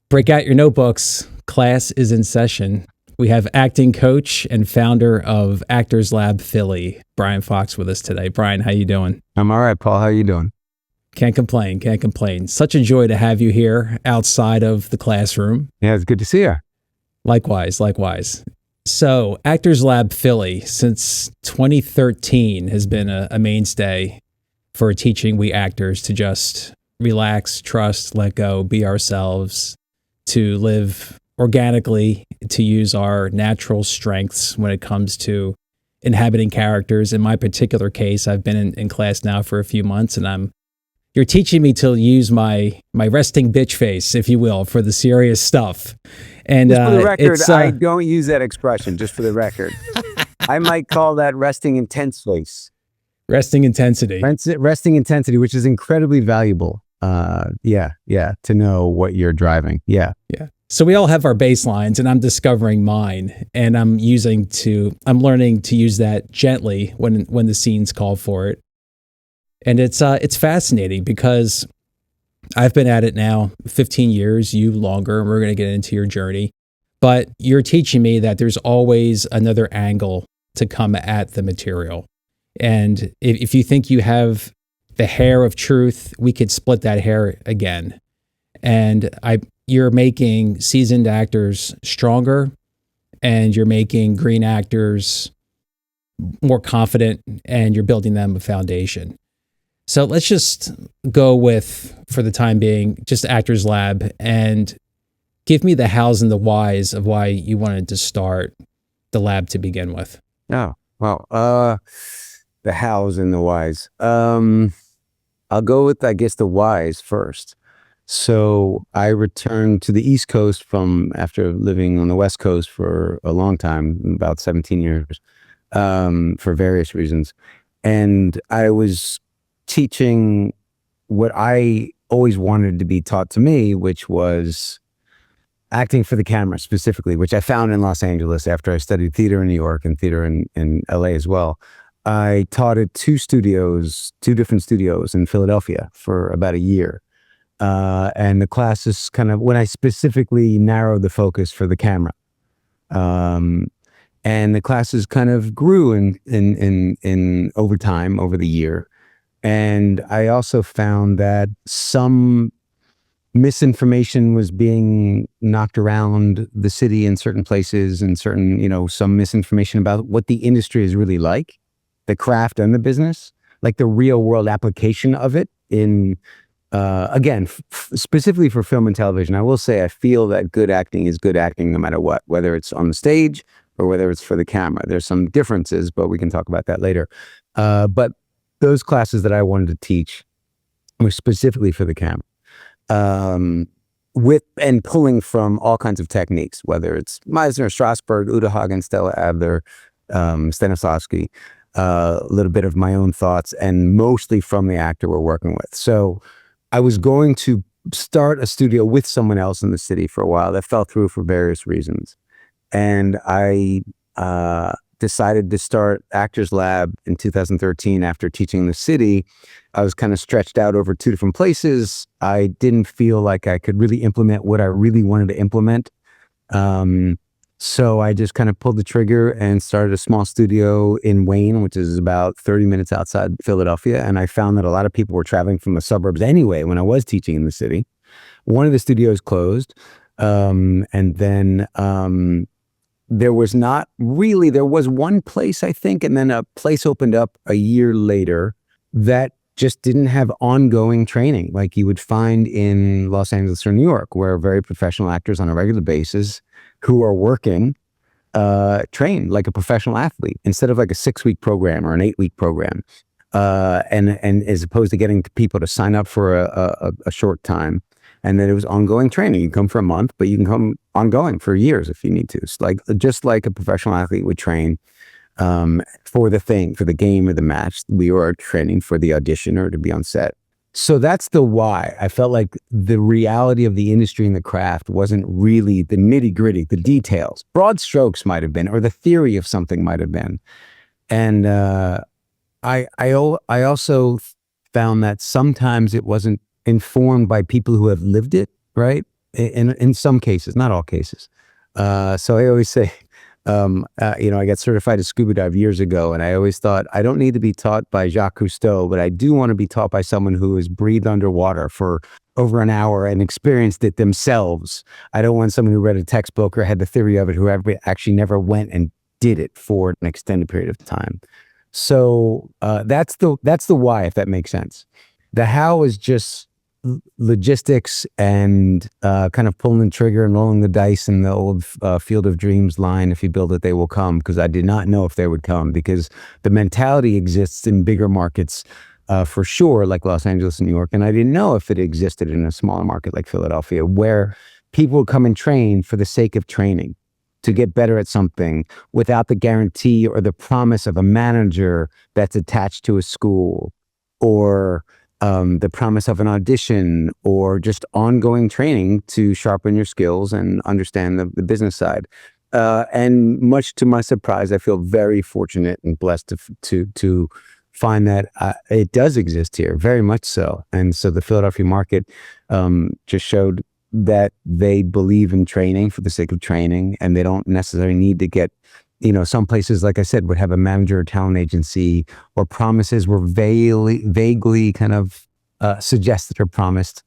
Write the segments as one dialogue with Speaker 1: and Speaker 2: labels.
Speaker 1: Break out your notebooks. Class is in session. We have acting coach and founder of Actors Lab Philly, Bryan Fox, with us today. Bryan, how you doing?
Speaker 2: I'm all right, Paul. How you doing?
Speaker 1: Can't complain. Can't complain. Such a joy to have you here outside of the classroom.
Speaker 2: Yeah, it's good to see you.
Speaker 1: Likewise, likewise. So, Actors Lab Philly, since 2013, has been a mainstay for teaching we actors to just relax, trust, let go, be ourselves, to live organically, to use our natural strengths when it comes to inhabiting characters. In my particular case, I've been in class now for a few months, and you're teaching me to use my resting bitch face, if you will, for the serious stuff. And
Speaker 2: just for the record, I don't use that expression, just for the record. I might call that resting intense face.
Speaker 1: Resting intensity.
Speaker 2: Resting intensity, which is incredibly valuable. To know what you're driving. Yeah.
Speaker 1: So we all have our baselines, and I'm discovering mine, and I'm learning to use that gently when the scenes call for it. And it's fascinating because I've been at it now 15 years, you longer, and we're going to get into your journey. But you're teaching me that there's always another angle to come at the material. And if you think you have the hair of truth, we could split that hair again. And you're making seasoned actors stronger, and you're making green actors more confident, and you're building them a foundation. So let's just go with, for the time being, just Actors Lab, and give me the hows and the whys of why you wanted to start the lab to begin with.
Speaker 2: Oh, well, the hows and the whys. I'll go with, I guess, the whys first. So I returned to the East Coast after living on the West Coast for a long time, about 17 years, for various reasons. And I was teaching what I always wanted to be taught to me, which was acting for the camera specifically, which I found in Los Angeles after I studied theater in New York and theater in L.A. as well. I taught at two different studios in Philadelphia for about a year. And the classes kind of, when I specifically narrowed the focus for the camera. And the classes kind of grew in over time, over the year. And I also found that some misinformation was being knocked around the city in certain places, and some misinformation about what the industry is really like, the craft and the business, like the real world application of it in, again, specifically for film and television. I will say I feel that good acting is good acting no matter what, whether it's on the stage or whether it's for the camera. There's some differences, but we can talk about that later. But those classes that I wanted to teach were specifically for the camera, with and pulling from all kinds of techniques, whether it's Meisner, Strasberg, Uta Hagen, Stella Adler, Stanislavski, a little bit of my own thoughts, and mostly from the actor we're working with. So I was going to start a studio with someone else in the city for a while. That fell through for various reasons. And I decided to start Actors Lab in 2013 after teaching in the city. I was kind of stretched out over two different places. I didn't feel like I could really implement what I really wanted to implement. So I just kind of pulled the trigger and started a small studio in Wayne, which is about 30 minutes outside Philadelphia. And I found that a lot of people were traveling from the suburbs anyway when I was teaching in the city. One of the studios closed. And then there was one place, I think, and then a place opened up a year later that just didn't have ongoing training like you would find in Los Angeles or New York, where very professional actors on a regular basis who are working train like a professional athlete instead of like a 6-week program or an 8-week program. And as opposed to getting people to sign up for a short time. And then it was ongoing training. You can come for a month, but you can come ongoing for years if you need to. It's just like a professional athlete would train for the game or the match. We were training for the audition or to be on set. So that's the why. I felt like the reality of the industry and the craft wasn't really the nitty gritty, the details. Broad strokes might have been, or the theory of something might have been. And I also found that sometimes it wasn't informed by people who have lived it, right? in some cases, not all cases. So I always say, I got certified as scuba dive years ago, and I always thought I don't need to be taught by Jacques Cousteau, but I do want to be taught by someone who has breathed underwater for over an hour and experienced it themselves. I don't want someone who read a textbook or had the theory of it, who actually never went and did it for an extended period of time. So that's the why, if that makes sense. The how is just logistics and kind of pulling the trigger and rolling the dice in the old Field of Dreams line, if you build it, they will come, because I did not know if they would come, because the mentality exists in bigger markets for sure, like Los Angeles and New York, and I didn't know if it existed in a smaller market like Philadelphia, where people would come and train for the sake of training, to get better at something without the guarantee or the promise of a manager that's attached to a school, or the promise of an audition, or just ongoing training to sharpen your skills and understand the business side. And much to my surprise, I feel very fortunate and blessed to find that it does exist here, very much so. And so the Philadelphia market just showed that they believe in training for the sake of training, and they don't necessarily need to get, some places, like I said, would have a manager or talent agency, or promises were vaguely kind of suggested or promised.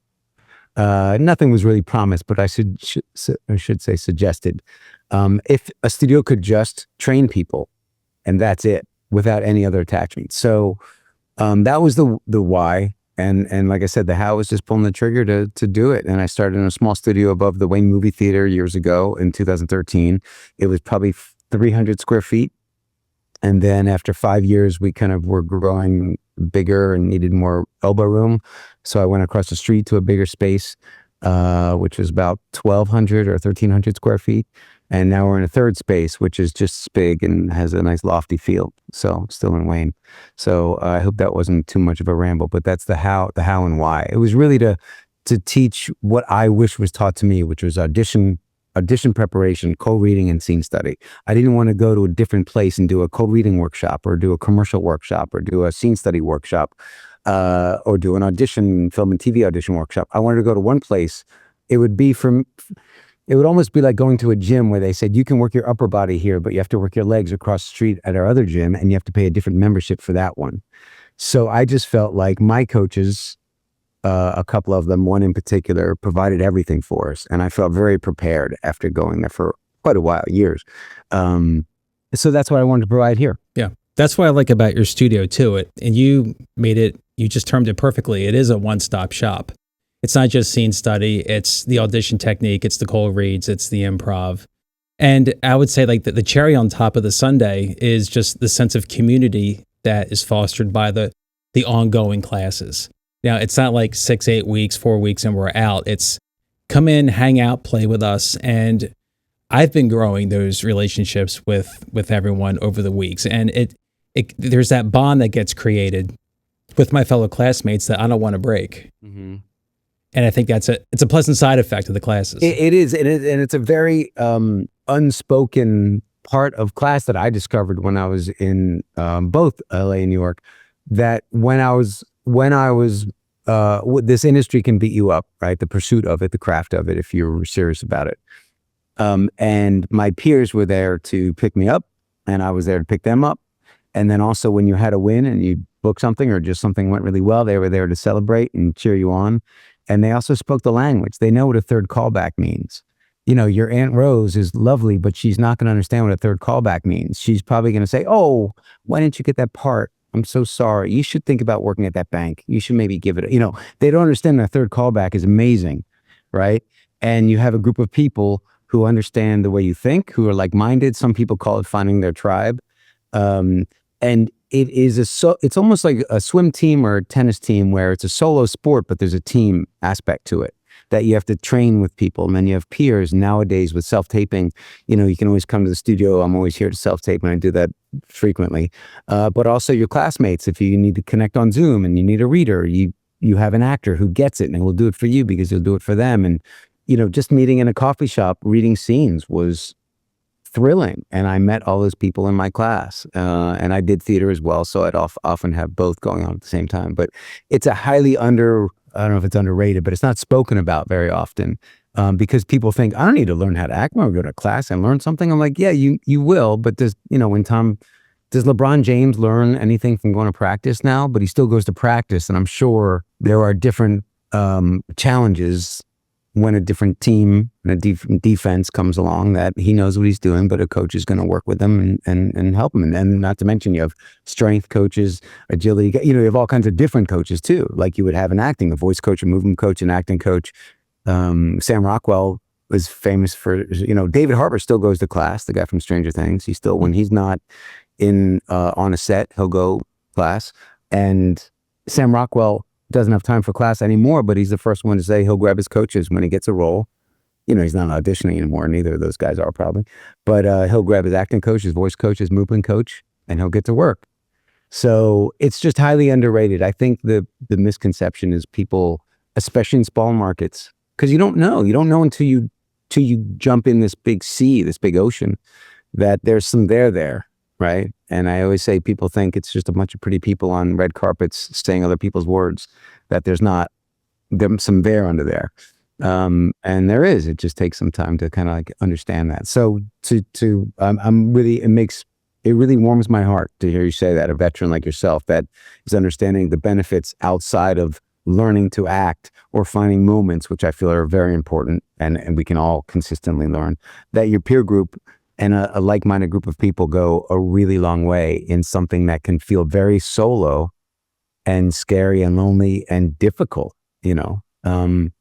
Speaker 2: Nothing was really promised, but I should say suggested. If a studio could just train people, and that's it, without any other attachment. So that was the why. And like I said, the how was just pulling the trigger to do it. And I started in a small studio above the Wayne Movie Theater years ago in 2013. It was probably 300 square feet. And then after 5 years, we kind of were growing bigger and needed more elbow room. So I went across the street to a bigger space, which was about 1,200 or 1,300 square feet. And now we're in a third space, which is just as big and has a nice lofty feel. So still in Wayne. So I hope that wasn't too much of a ramble, but that's the how and why. It was really to teach what I wish was taught to me, which was audition preparation, co-reading, and scene study. I didn't want to go to a different place and do a co-reading workshop, or do a commercial workshop, or do a scene study workshop, or do an audition, film and TV audition workshop. I wanted to go to one place. It would almost be like going to a gym where they said, you can work your upper body here, but you have to work your legs across the street at our other gym, and you have to pay a different membership for that one. So I just felt like my coaches, a couple of them, one in particular, provided everything for us. And I felt very prepared after going there for quite a while, years. So that's what I wanted to provide here.
Speaker 1: Yeah. That's what I like about your studio too. And you just termed it perfectly. It is a one-stop shop. It's not just scene study. It's the audition technique. It's the cold reads. It's the improv. And I would say like the cherry on top of the sundae is just the sense of community that is fostered by the ongoing classes. Now, it's not like 6, 8 weeks, 4 weeks, and we're out. It's come in, hang out, play with us. And I've been growing those relationships with everyone over the weeks. And there's that bond that gets created with my fellow classmates that I don't want to break. Mm-hmm. And I think it's a pleasant side effect of the classes.
Speaker 2: It is. And it's a very unspoken part of class that I discovered when I was in both LA and New York, that when I was this industry can beat you up, right? The pursuit of it, the craft of it, if you're serious about it. And my peers were there to pick me up, and I was there to pick them up. And then also when you had a win and you booked something, or just something went really well, they were there to celebrate and cheer you on. And they also spoke the language. They know what a third callback means. Your Aunt Rose is lovely, but she's not going to understand what a third callback means. She's probably going to say, oh, why didn't you get that part? I'm so sorry. You should think about working at that bank. You should maybe give it, they don't understand that a third callback is amazing, right? And you have a group of people who understand the way you think, who are like-minded. Some people call it finding their tribe. And it's almost like a swim team or a tennis team, where it's a solo sport, but there's a team aspect to it, that you have to train with people. And then you have peers. Nowadays with self-taping, you can always come to the studio. I'm always here to self-tape, and I do that frequently. But also your classmates, if you need to connect on Zoom and you need a reader, you have an actor who gets it and will do it for you because you'll do it for them. And, just meeting in a coffee shop, reading scenes was thrilling. And I met all those people in my class, and I did theater as well. So I'd often have both going on at the same time. But it's a highly I don't know if it's underrated, but it's not spoken about very often. because people think, I don't need to learn how to act. I'm going to go to class and learn something. I'm like, yeah, you will. But does LeBron James learn anything from going to practice now? But he still goes to practice. And I'm sure there are different challenges when a different team and a different defense comes along, that he knows what he's doing, but a coach is going to work with him and help him. And not to mention, you have strength coaches, agility, you have all kinds of different coaches too. Like you would have an acting, a voice coach, a movement coach, an acting coach. Sam Rockwell was famous for, David Harbour still goes to class, the guy from Stranger Things. He still, when he's not on a set, he'll go class. And Sam Rockwell doesn't have time for class anymore, but he's the first one to say he'll grab his coaches when he gets a role. He's not auditioning anymore. Neither of those guys are probably, but he'll grab his acting coach, his voice coach, his movement coach, and he'll get to work. So it's just highly underrated. I think the misconception is people, especially in small markets, because you don't know until you jump in this big sea, this big ocean, that there's some there. Right. And I always say people think it's just a bunch of pretty people on red carpets saying other people's words, that there's some there under there. And there is. It just takes some time to kind of like understand that. So it really warms my heart to hear you say that, a veteran like yourself that is understanding the benefits outside of learning to act or finding moments, which I feel are very important and we can all consistently learn, that your peer group and a like-minded group of people go a really long way in something that can feel very solo and scary and lonely and difficult. I'm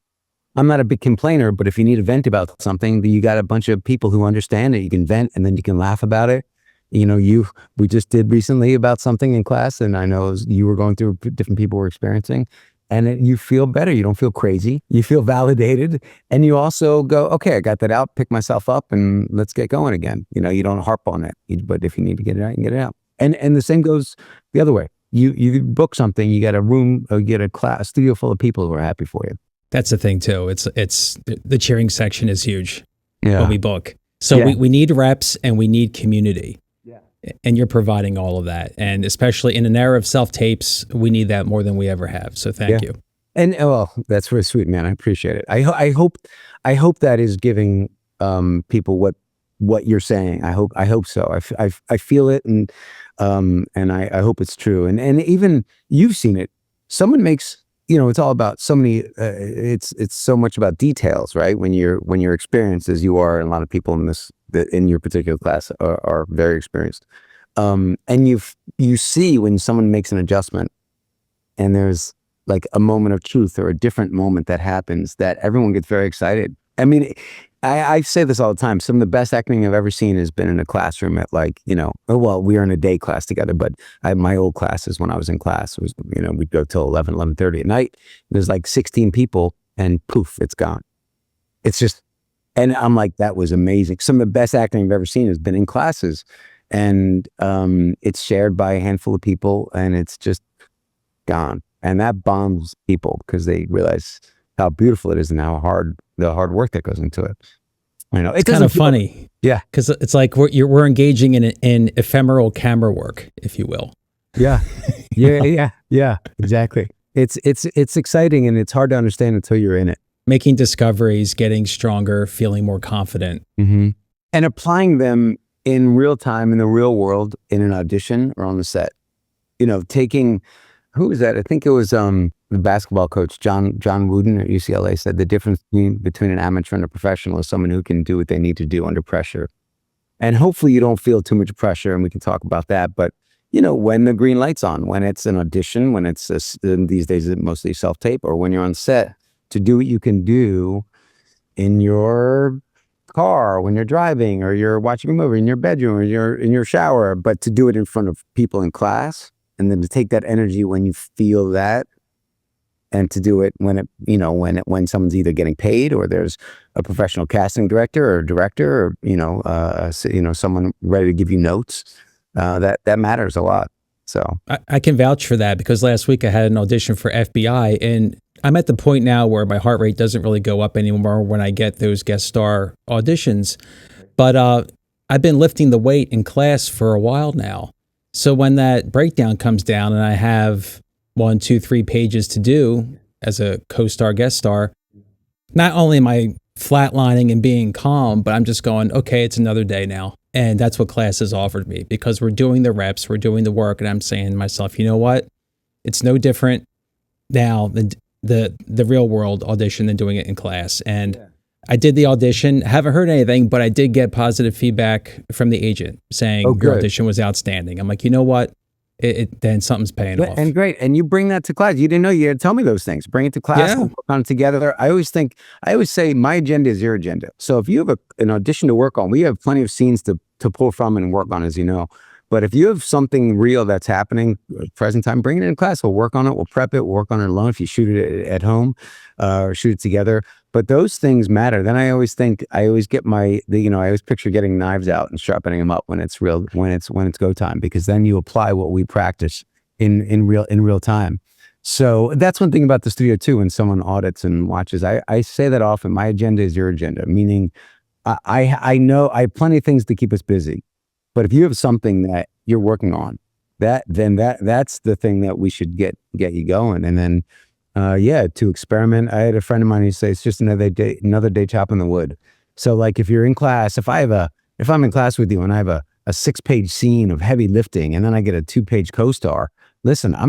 Speaker 2: not a big complainer, but if you need to vent about something, you got a bunch of people who understand it. You can vent and then you can laugh about it. We just did recently about something in class, and I know you were going through, different people were experiencing, and you feel better. You don't feel crazy. You feel validated. And you also go, okay, I got that out, pick myself up, and let's get going again. You don't harp on it, but if you need to get it out, you can get it out. And the same goes the other way. You book something, you get a room, or you get a studio full of people who are happy for you.
Speaker 1: That's the thing too. It's the cheering section is huge when we book. So we need reps and we need community. And you're providing all of that. And especially in an era of self-tapes, we need that more than we ever have. So thank you.
Speaker 2: And that's really sweet, man. I appreciate it. I hope that is giving people what you're saying. I hope so. I feel it, and I hope it's true. And even you've seen it. Someone makes, it's all about so many, it's so much about details, right? When you're experienced as you are, and a lot of people in your particular class are very experienced. And you see when someone makes an adjustment and there's like a moment of truth or a different moment that happens, that everyone gets very excited. I mean, I say this all the time. Some of the best acting I've ever seen has been in a classroom at we were in a day class together, but my old classes when I was in class was, we'd go till 11:30 at night. There's like 16 people and poof, it's gone. It's just, and I'm like, that was amazing. Some of the best acting I've ever seen has been in classes, and it's shared by a handful of people, and it's just gone. And that bombs people because they realize how beautiful it is and how the hard work that goes into it.
Speaker 1: It's kind of funny.
Speaker 2: Yeah.
Speaker 1: Because it's like we're engaging in ephemeral camera work, if you will.
Speaker 2: Yeah. Yeah, exactly. It's exciting, and it's hard to understand until you're in it.
Speaker 1: Making discoveries, getting stronger, feeling more confident.
Speaker 2: Mm-hmm. And applying them in real time, in the real world, in an audition or on the set. Taking, who was that? I think it was the basketball coach, John Wooden at UCLA, said the difference between an amateur and a professional is someone who can do what they need to do under pressure. And hopefully you don't feel too much pressure, and we can talk about that. But, when the green light's on, when it's an audition, when it's these days it's mostly self-tape, or when you're on set, to do what you can do in your car, when you're driving, or you're watching a movie, in your bedroom, or you're in your shower, but to do it in front of people in class, and then to take that energy when you feel that, and to do it when someone's either getting paid, or there's a professional casting director or director, or someone ready to give you notes, that matters a lot. So
Speaker 1: I can vouch for that, because last week I had an audition for FBI, and I'm at the point now where my heart rate doesn't really go up anymore when I get those guest star auditions. But I've been lifting the weight in class for a while now. So when that breakdown comes down and I have 1, 2, 3 pages to do as a co-star, guest star, not only am I flatlining and being calm, but I'm just going, okay, it's another day now. And that's what class has offered me, because we're doing the reps, we're doing the work, and I'm saying to myself, you know what? It's no different now than the real world audition than doing it in class. And I did the audition, haven't heard anything, but I did get positive feedback from the agent saying your audition was outstanding. I'm like, you know what? Then something's paying off.
Speaker 2: And great. And you bring that to class. You didn't know, you had to tell me those things. Bring it to class, we'll work on it together. I always say my agenda is your agenda. So if you have an audition to work on, we have plenty of scenes to pull from and work on, as you know. But if you have something real that's happening present time, bring it in class. We'll work on it. We'll prep it. We'll work on it alone if you shoot it at home or shoot it together. But those things matter. Then I always get I always picture getting knives out and sharpening them up when it's go time, because then you apply what we practice in real time. So that's one thing about the studio too. When someone audits and watches, I say that often. My agenda is your agenda, meaning I know I have plenty of things to keep us busy. But if you have something that you're working on, that's the thing that we should get you going. And then, to experiment. I had a friend of mine who say it's just another day chopping the wood. So like if you're in class, if I'm in class with you and I have a 6-page scene of heavy lifting, and then I get a 2-page co-star, listen, I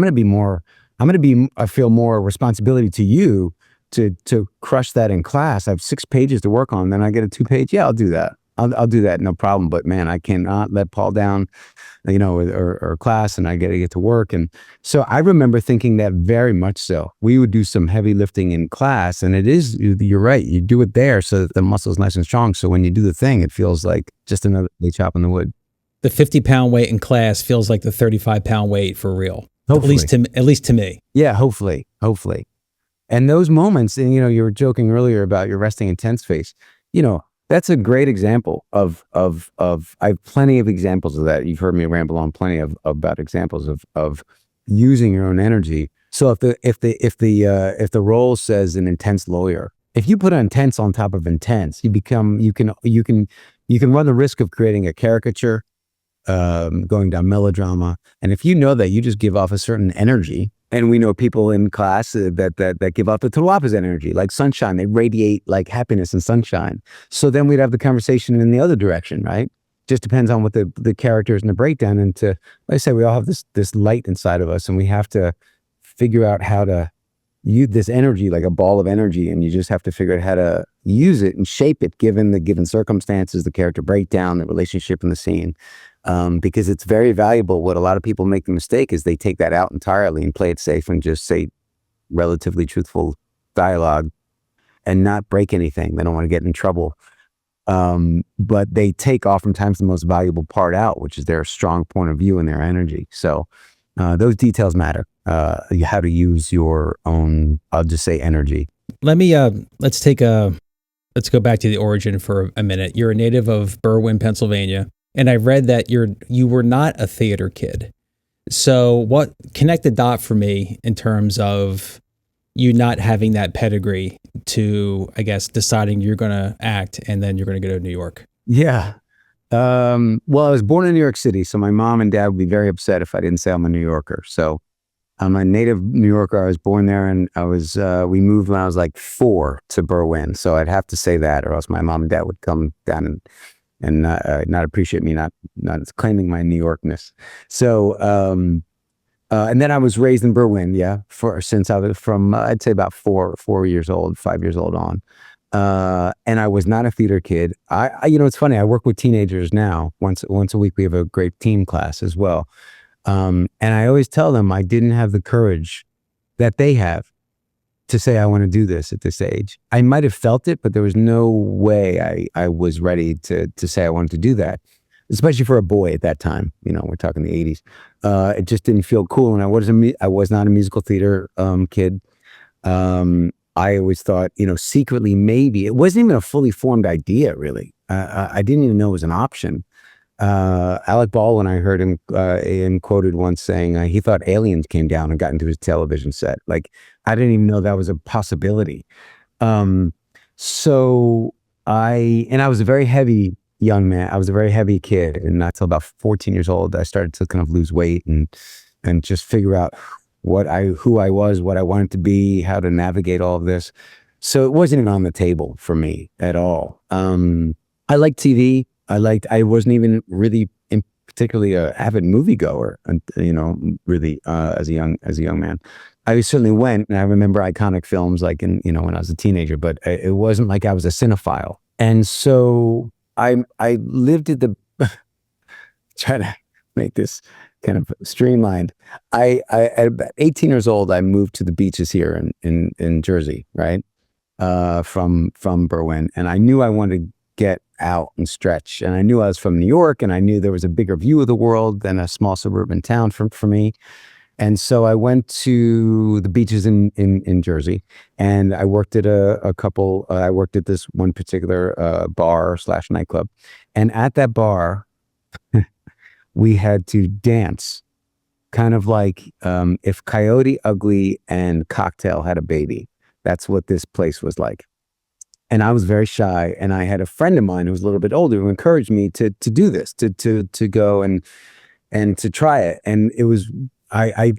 Speaker 2: feel more responsibility to you to crush that in class. I have 6 pages to work on, then I get a 2-page. Yeah, I'll do that. I'll do that, no problem. But man, I cannot let Paul down, or class, and I got to get to work. And so I remember thinking that very much so. We would do some heavy lifting in class, and you're right, you do it there so that the muscle's nice and strong. So when you do the thing, it feels like just another day chopping the wood.
Speaker 1: The 50-pound weight in class feels like the 35-pound weight for real.
Speaker 2: Hopefully.
Speaker 1: At least to me.
Speaker 2: Yeah, hopefully. And those moments, and you were joking earlier about your resting intense face. That's a great example of I have plenty of examples of that. You've heard me ramble on plenty about examples of using your own energy. So if the role says an intense lawyer, if you put intense on top of intense, you can run the risk of creating a caricature, going down melodrama. And if you know that you just give off a certain energy, and we know people in class that give off the total opposite energy, like sunshine. They radiate like happiness and sunshine. So then we'd have the conversation in the other direction, right? Just depends on what the characters in the breakdown. And like I said, we all have this light inside of us, and we have to figure out how to use this energy like a ball of energy, and you just have to figure out how to use it and shape it given the given circumstances, the character breakdown, the relationship in the scene. Because it's very valuable. What a lot of people make the mistake is they take that out entirely and play it safe and just say relatively truthful dialogue and not break anything. They don't want to get in trouble. But they take oftentimes the most valuable part out, which is their strong point of view and their energy. So those details matter. How to use your own, I'll just say, energy.
Speaker 1: Let's go back to the origin for a minute. You're a native of Berwyn, Pennsylvania. And I read that you were not a theater kid. So what connect the dot for me in terms of you not having that pedigree to, I guess, deciding you're going to act and then you're going to go to New York?
Speaker 2: Yeah. Well, I was born in New York City, so my mom and dad would be very upset if I didn't say I'm a New Yorker. So I'm a native New Yorker. I was born there, and we moved when I was like 4 to Berwyn. So I'd have to say that, or else my mom and dad would come down and not appreciate me not claiming my New Yorkness. So and then I was raised in Berwyn, since I was from I'd say about 4 years old, 5 years old on. And I was not a theater kid. It's funny. I work with teenagers now. Once a week, we have a great teen class as well. And I always tell them I didn't have the courage that they have to say, I want to do this at this age. I might have felt it, but there was no way I was ready to say I wanted to do that, especially for a boy at that time. We're talking the 80s. It just didn't feel cool. And I was not a musical theater kid. I always thought, secretly, maybe it wasn't even a fully formed idea, really. I didn't even know it was an option. Alec Baldwin, I heard him quoted once saying he thought aliens came down and got into his television set. Like, I didn't even know that was a possibility. So I was a very heavy young man. I was a very heavy kid, and not till about 14 years old, I started to kind of lose weight and just figure out who I was, what I wanted to be, how to navigate all of this. So it wasn't even on the table for me at all. I liked TV. I wasn't even really particularly a avid moviegoer, really, as a young man. I certainly went, and I remember iconic films like when I was a teenager, but it wasn't like I was a cinephile. And so I lived at the, try to make this kind of streamlined. At about 18 years old, I moved to the beaches here in Jersey, right? From Berwyn. And I knew I wanted to get out and stretch. And I knew I was from New York, and I knew there was a bigger view of the world than a small suburban town for me. And so I went to the beaches in Jersey, and I worked at I worked at this one particular bar / nightclub. And at that bar, we had to dance kind of like if Coyote Ugly and Cocktail had a baby. That's what this place was like. And I was very shy, and I had a friend of mine who was a little bit older who encouraged me to do this, to go and to try it. And it was, I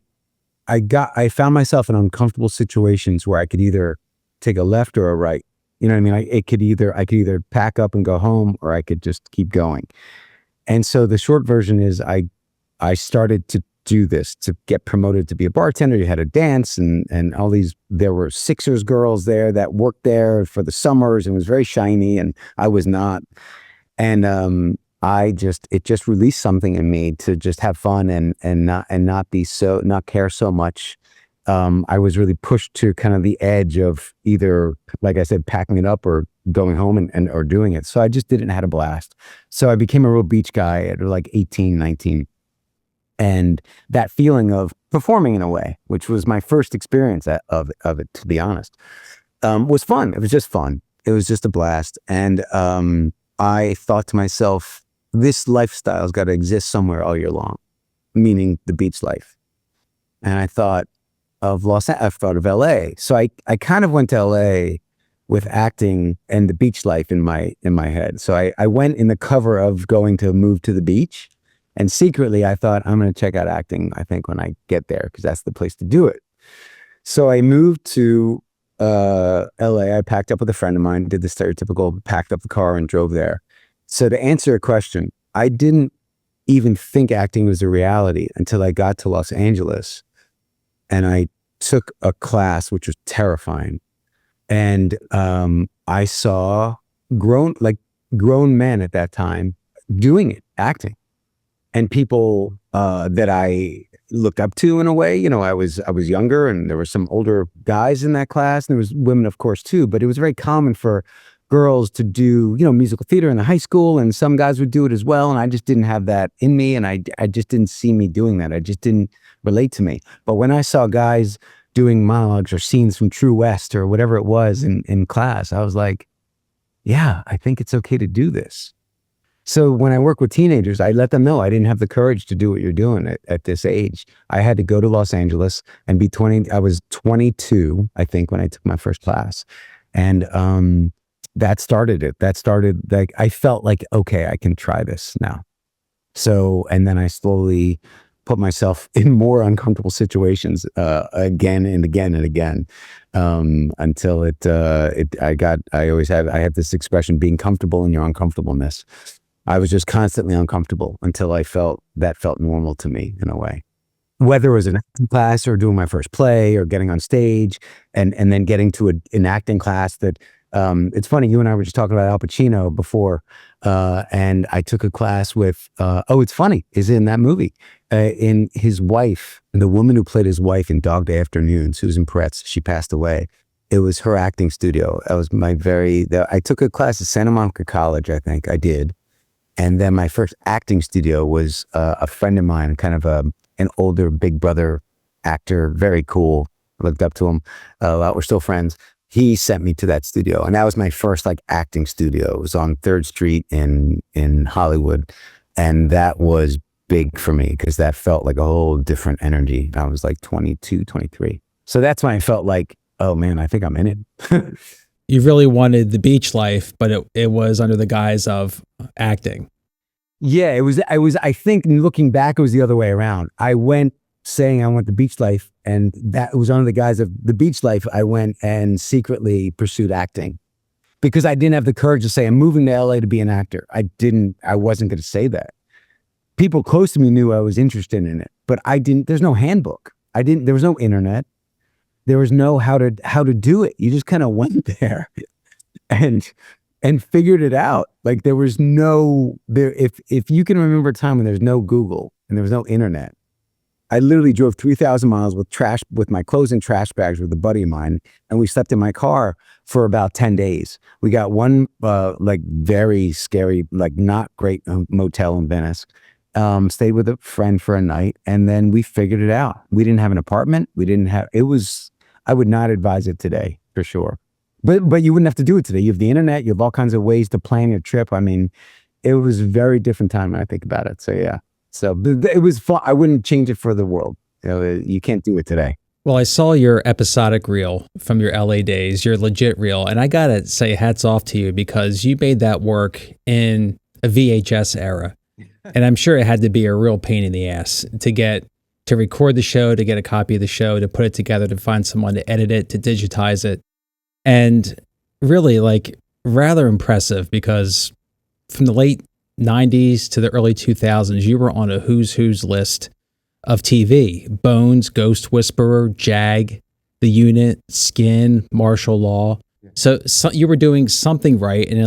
Speaker 2: found myself in uncomfortable situations where I could either take a left or a right. You know what I mean? I could either pack up and go home, or I could just keep going. And so the short version is I started to do this, to get promoted to be a bartender. You had to dance, and all these, there were Sixers girls there that worked there for the summers and was very shiny, and I was not. And it just released something in me to just have fun and not care so much. I was really pushed to kind of the edge of either, like I said, packing it up or going home or doing it. So I just did it and had a blast. So I became a real beach guy at like 18, 19. And that feeling of performing in a way, which was my first experience of it, to be honest, was fun. It was just fun. It was just a blast. And I thought to myself, this lifestyle's got to exist somewhere all year long, meaning the beach life. And I thought of LA. So I kind of went to LA with acting and the beach life in my head. So I went in the cover of going to move to the beach. And secretly, I thought, I'm going to check out acting, I think, when I get there, because that's the place to do it. So I moved to LA. I packed up with a friend of mine, did the stereotypical, packed up the car and drove there. So to answer your question, I didn't even think acting was a reality until I got to Los Angeles. And I took a class, which was terrifying. And I saw grown men at that time doing it, acting. And people that I looked up to in a way. I was younger, and there were some older guys in that class, and there was women, of course, too. But it was very common for girls to do, musical theater in the high school, and some guys would do it as well. And I just didn't have that in me, and I just didn't see me doing that. I just didn't relate to me. But when I saw guys doing monologues or scenes from True West or whatever it was in class, I was like, yeah, I think it's okay to do this. So when I work with teenagers, I let them know I didn't have the courage to do what you're doing at this age. I had to go to Los Angeles and be 20. I was 22, I think, when I took my first class. And that started it. That started, like, I felt like, okay, I can try this now. So, and then I slowly put myself in more uncomfortable situations again and again and again until I have this expression, being comfortable in your uncomfortableness. I was just constantly uncomfortable until I felt normal to me in a way. Whether it was an acting class or doing my first play or getting on stage and then getting to an acting class that, it's funny, you and I were just talking about Al Pacino before, and I took a class with, it's funny, is in that movie, in his wife, the woman who played his wife in Dog Day Afternoon, Susan Peretz, she passed away. It was her acting studio. That was I took a class at Santa Monica College, I think I did. And then my first acting studio was a friend of mine, kind of an older Big Brother actor, very cool. I looked up to him a lot. We're still friends. He sent me to that studio, and that was my first acting studio. It was on 3rd Street in Hollywood, and that was big for me because that felt like a whole different energy. I was like 22, 23. So that's when I felt like, oh man, I think I'm in it.
Speaker 1: You really wanted the beach life, but it was under the guise of acting.
Speaker 2: Yeah, it was, I think looking back, it was the other way around. I went saying I want the beach life. And that was under the guise of the beach life. I went and secretly pursued acting because I didn't have the courage to say, I'm moving to LA to be an actor. I wasn't going to say that. People close to me knew I was interested in it, but I didn't, there's no handbook. There was no internet. There was no how to do it. You just kind of went there and figured it out. Like there was no, if you can remember a time when there's no Google and there was no internet, I literally drove 3,000 miles with my clothes and trash bags with a buddy of mine, and we slept in my car for about 10 days. We got one like very scary, like not great motel in Venice. Stayed with a friend for a night, and then we figured it out. We didn't have an apartment. I would not advise it today for sure. But you wouldn't have to do it today. You have the internet. You have all kinds of ways to plan your trip. I mean, it was a very different time when I think about it. So yeah. So it was fun. I wouldn't change it for the world. You can't do it today.
Speaker 1: Well, I saw your episodic reel from your LA days, your legit reel, and I gotta say hats off to you because you made that work in a VHS era. And I'm sure it had to be a real pain in the ass to record the show, to get a copy of the show, to put it together, to find someone to edit it, to digitize it. And really like rather impressive because from the late 90s to the early 2000s, you were on a who's list of TV. Bones, Ghost Whisperer, Jag, The Unit, Skin, Martial Law. So you were doing something right. And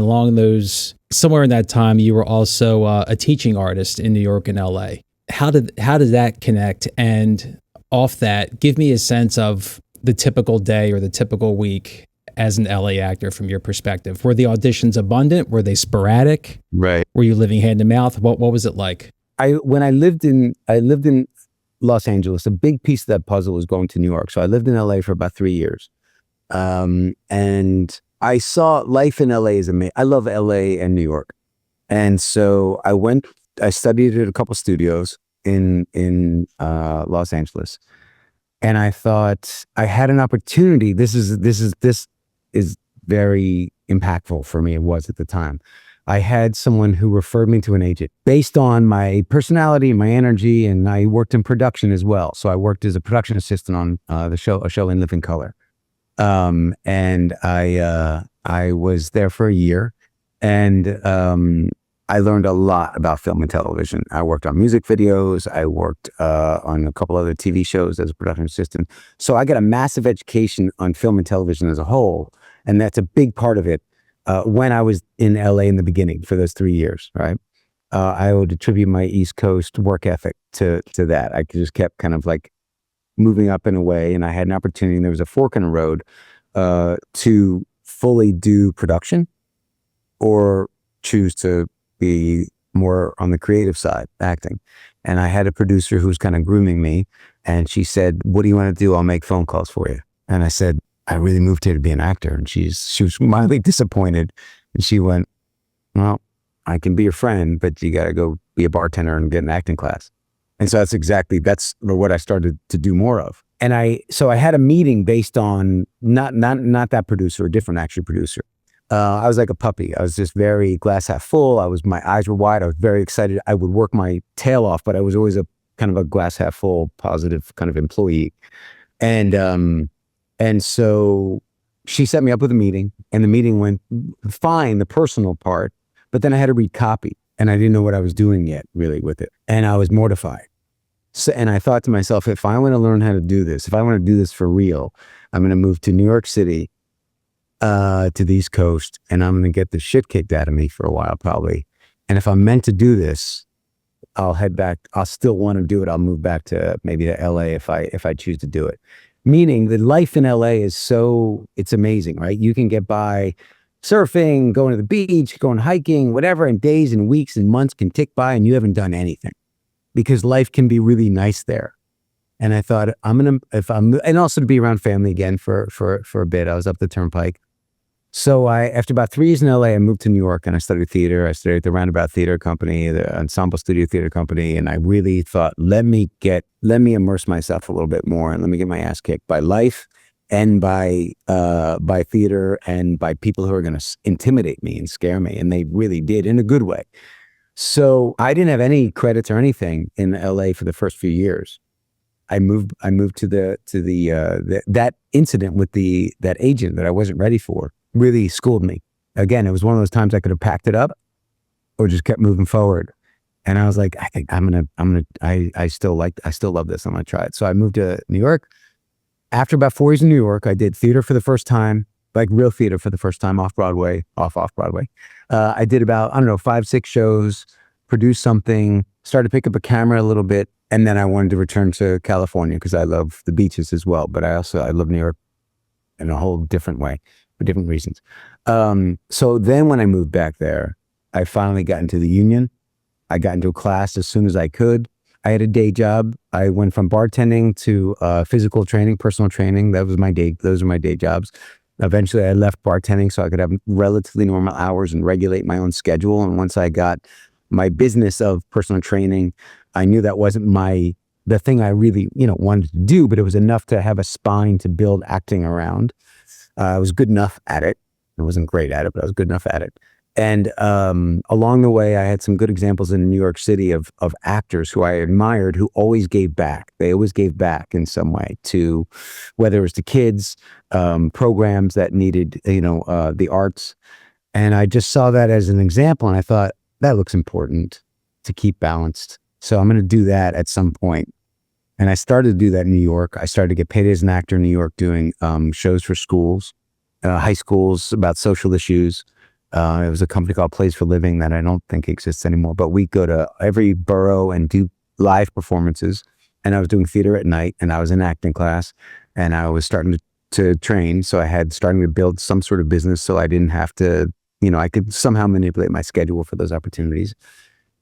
Speaker 1: somewhere in that time, you were also a teaching artist in New York and L.A. How did that connect? And off that, give me a sense of the typical day or the typical week as an LA actor from your perspective. Were the auditions abundant? Were they sporadic?
Speaker 2: Right.
Speaker 1: Were you living hand to mouth? What was it like?
Speaker 2: When I lived in Los Angeles, a big piece of that puzzle was going to New York. So I lived in LA for about 3 years. And I saw life in LA is amazing. I love LA and New York. And so I studied at a couple studios in Los Angeles. And I thought I had an opportunity. This is very impactful for me. It was at the time. I had someone who referred me to an agent based on my personality, my energy, and I worked in production as well. So I worked as a production assistant on a show in Living Color. And I was there for a year, and I learned a lot about film and television. I worked on music videos. I worked on a couple other TV shows as a production assistant. So I got a massive education on film and television as a whole. And that's a big part of it when I was in LA in the beginning for those 3 years, right? I would attribute my East Coast work ethic to that. I just kept kind of like moving up in a way, and I had an opportunity, and there was a fork in the road to fully do production or choose to be more on the creative side, acting. And I had a producer who was kind of grooming me, and she said, "What do you want to do? I'll make phone calls for you." And I said, "I really moved here to be an actor." And she was mildly disappointed, and she went, "Well, I can be your friend, but you got to go be a bartender and get an acting class." And so that's what I started to do more of. And so I had a meeting based on not that producer, a different actually producer. I was like a puppy. I was just very glass half full. My eyes were wide. I was very excited. I would work my tail off, but I was always a kind of a glass half full, positive kind of employee. And so she set me up with a meeting, and the meeting went fine, the personal part, but then I had to read copy, and I didn't know what I was doing yet really with it. And I was mortified. So, and I thought to myself, if I want to learn how to do this, if I want to do this for real, I'm going to move to New York City, to the East Coast, and I'm going to get the shit kicked out of me for a while, probably. And if I'm meant to do this, I'll head back. I'll still want to do it. I'll move back to maybe to LA if I choose to do it. Meaning that life in LA it's amazing, right? You can get by surfing, going to the beach, going hiking, whatever, and days and weeks and months can tick by and you haven't done anything because life can be really nice there. And I thought and also to be around family again for a bit. I was up the Turnpike. So after about 3 years in LA, I moved to New York and I studied theater. I studied at the Roundabout Theater Company, the Ensemble Studio Theater Company. And I really thought, let me immerse myself a little bit more and let me get my ass kicked by life and by theater and by people who are going to intimidate me and scare me. And they really did in a good way. So I didn't have any credits or anything in LA for the first few years. I moved to that incident with that agent that I wasn't ready for really schooled me. Again, it was one of those times I could have packed it up or just kept moving forward. And I was like, I think I still love this. I'm going to try it. So I moved to New York. After about 4 years in New York, I did theater for the first time, like real theater for the first time off Broadway. I did about, I don't know, 5, 6 shows, produced something, started to pick up a camera a little bit. And then I wanted to return to California because I love the beaches as well. But I love New York in a whole different way for different reasons. So then when I moved back there, I finally got into the union. I got into a class as soon as I could. I had a day job. I went from bartending to physical training, personal training. Those were my day jobs. Eventually, I left bartending so I could have relatively normal hours and regulate my own schedule. And once I got my business of personal training, I knew that wasn't the thing I really, wanted to do, but it was enough to have a spine to build acting around. I was good enough at it. I wasn't great at it, but I was good enough at it. And along the way, I had some good examples in New York City of actors who I admired who always gave back. They always gave back in some way to, whether it was to kids, programs that needed, the arts. And I just saw that as an example. And I thought, that looks important to keep balanced. So I'm going to do that at some point. And I started to do that in New York. I started to get paid as an actor in New York doing shows for schools, high schools about social issues. It was a company called Plays for Living that I don't think exists anymore, but we go to every borough and do live performances. And I was doing theater at night and I was in acting class and I was starting to train. So I had starting to build some sort of business so I didn't have to, I could somehow manipulate my schedule for those opportunities.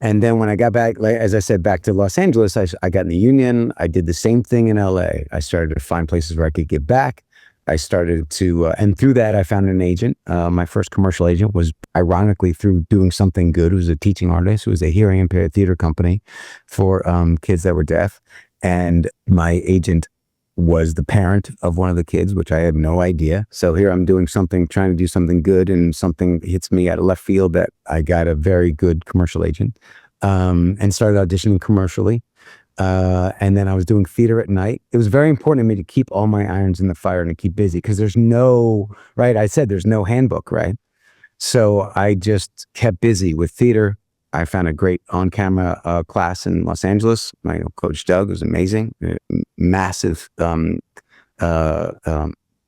Speaker 2: And then when I got back, like, as I said, back to Los Angeles, I got in the union. I did the same thing in LA. I started to find places where I could give back. I started to, and through that, I found an agent. My first commercial agent was ironically through doing something good. It was a teaching artist. It was a hearing impaired theater company for kids that were deaf. And my agent was the parent of one of the kids, which I had no idea. So here I'm doing something, trying to do something good, and something hits me out of left field that I got a very good commercial agent, and started auditioning commercially. And then I was doing theater at night. It was very important to me to keep all my irons in the fire and to keep busy because there's no handbook, right? So I just kept busy with theater. I found a great on-camera class in Los Angeles. My coach, Doug, was amazing. Massive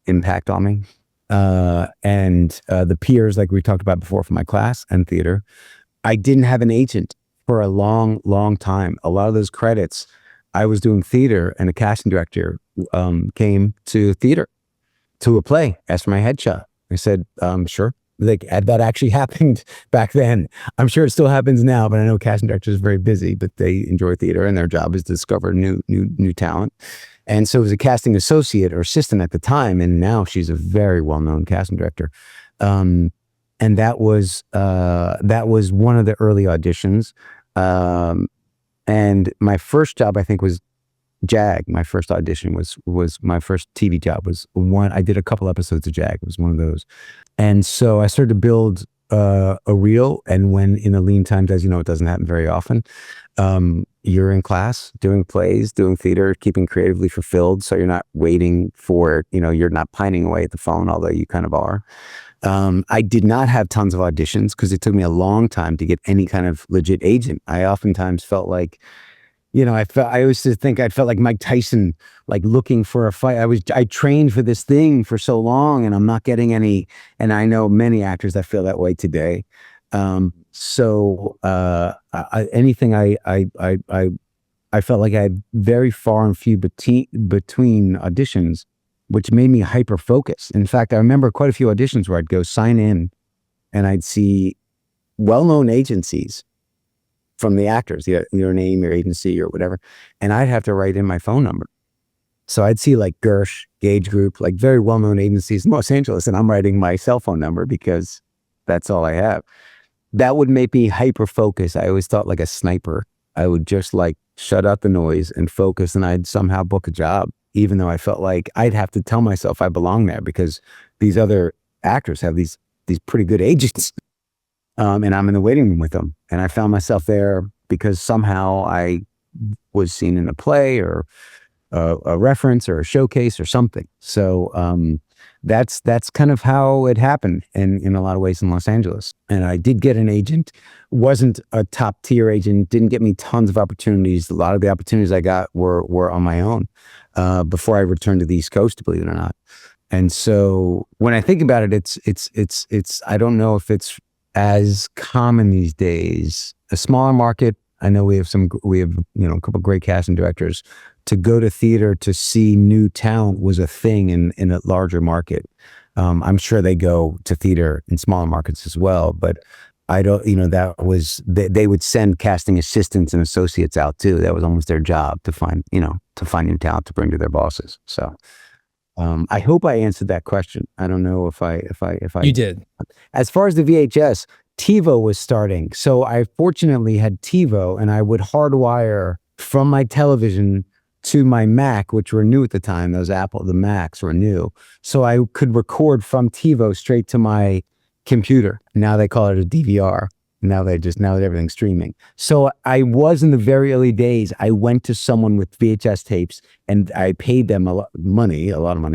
Speaker 2: impact on me. And the peers, like we talked about before, from my class and theater. I didn't have an agent for a long, long time. A lot of those credits, I was doing theater and a casting director came to theater to a play, asked for my headshot. I said, sure. Like that actually happened back then. I'm sure it still happens now, but I know casting directors are very busy, but they enjoy theater and their job is to discover new talent. And so it was a casting associate or assistant at the time. And now she's a very well-known casting director. And that was one of the early auditions. And my first job, I think, was JAG. My first audition was my first TV job was one. I did a couple episodes of JAG. It was one of those. And so I started to build a reel. And when in the lean times, as you know, it doesn't happen very often. You're in class, doing plays, doing theater, keeping creatively fulfilled. So you're not waiting for, you're not pining away at the phone, although you kind of are. I did not have tons of auditions because it took me a long time to get any kind of legit agent. I oftentimes felt like, I used to think I felt like Mike Tyson, like looking for a fight. I trained for this thing for so long and I'm not getting any. And I know many actors that feel that way today. Anything I felt like I had very far and few between auditions, which made me hyper focused. In fact, I remember quite a few auditions where I'd go sign in and I'd see well-known agencies from the actors, your name, your agency or whatever. And I'd have to write in my phone number. So I'd see like Gersh, Gage Group, like very well-known agencies in Los Angeles. And I'm writing my cell phone number because that's all I have. That would make me hyper focus. I always thought like a sniper. I would just like shut out the noise and focus and I'd somehow book a job, even though I felt like I'd have to tell myself I belong there because these other actors have these pretty good agents. And I'm in the waiting room with them. And I found myself there because somehow I was seen in a play or a reference or a showcase or something. So that's kind of how it happened in a lot of ways in Los Angeles. And I did get an agent, wasn't a top tier agent, didn't get me tons of opportunities. A lot of the opportunities I got were on my own before I returned to the East Coast, believe it or not. And so when I think about it, it's I don't know if it's as common these days. A smaller market, I know we have a couple of great casting directors. To go to theater to see new talent was a thing in a larger market. I'm sure they go to theater in smaller markets as well, but I don't, that was, they would send casting assistants and associates out too. That was almost their job to find new talent to bring to their bosses. So I hope I answered that question. I don't know if I.
Speaker 1: You did.
Speaker 2: As far as the VHS, TiVo was starting. So I fortunately had TiVo, and I would hardwire from my television to my Mac, which were new at the time. The Macs were new. So I could record from TiVo straight to my computer. Now they call it a DVR. Now that everything's streaming. So I was in the very early days, I went to someone with VHS tapes and I paid them a lot of money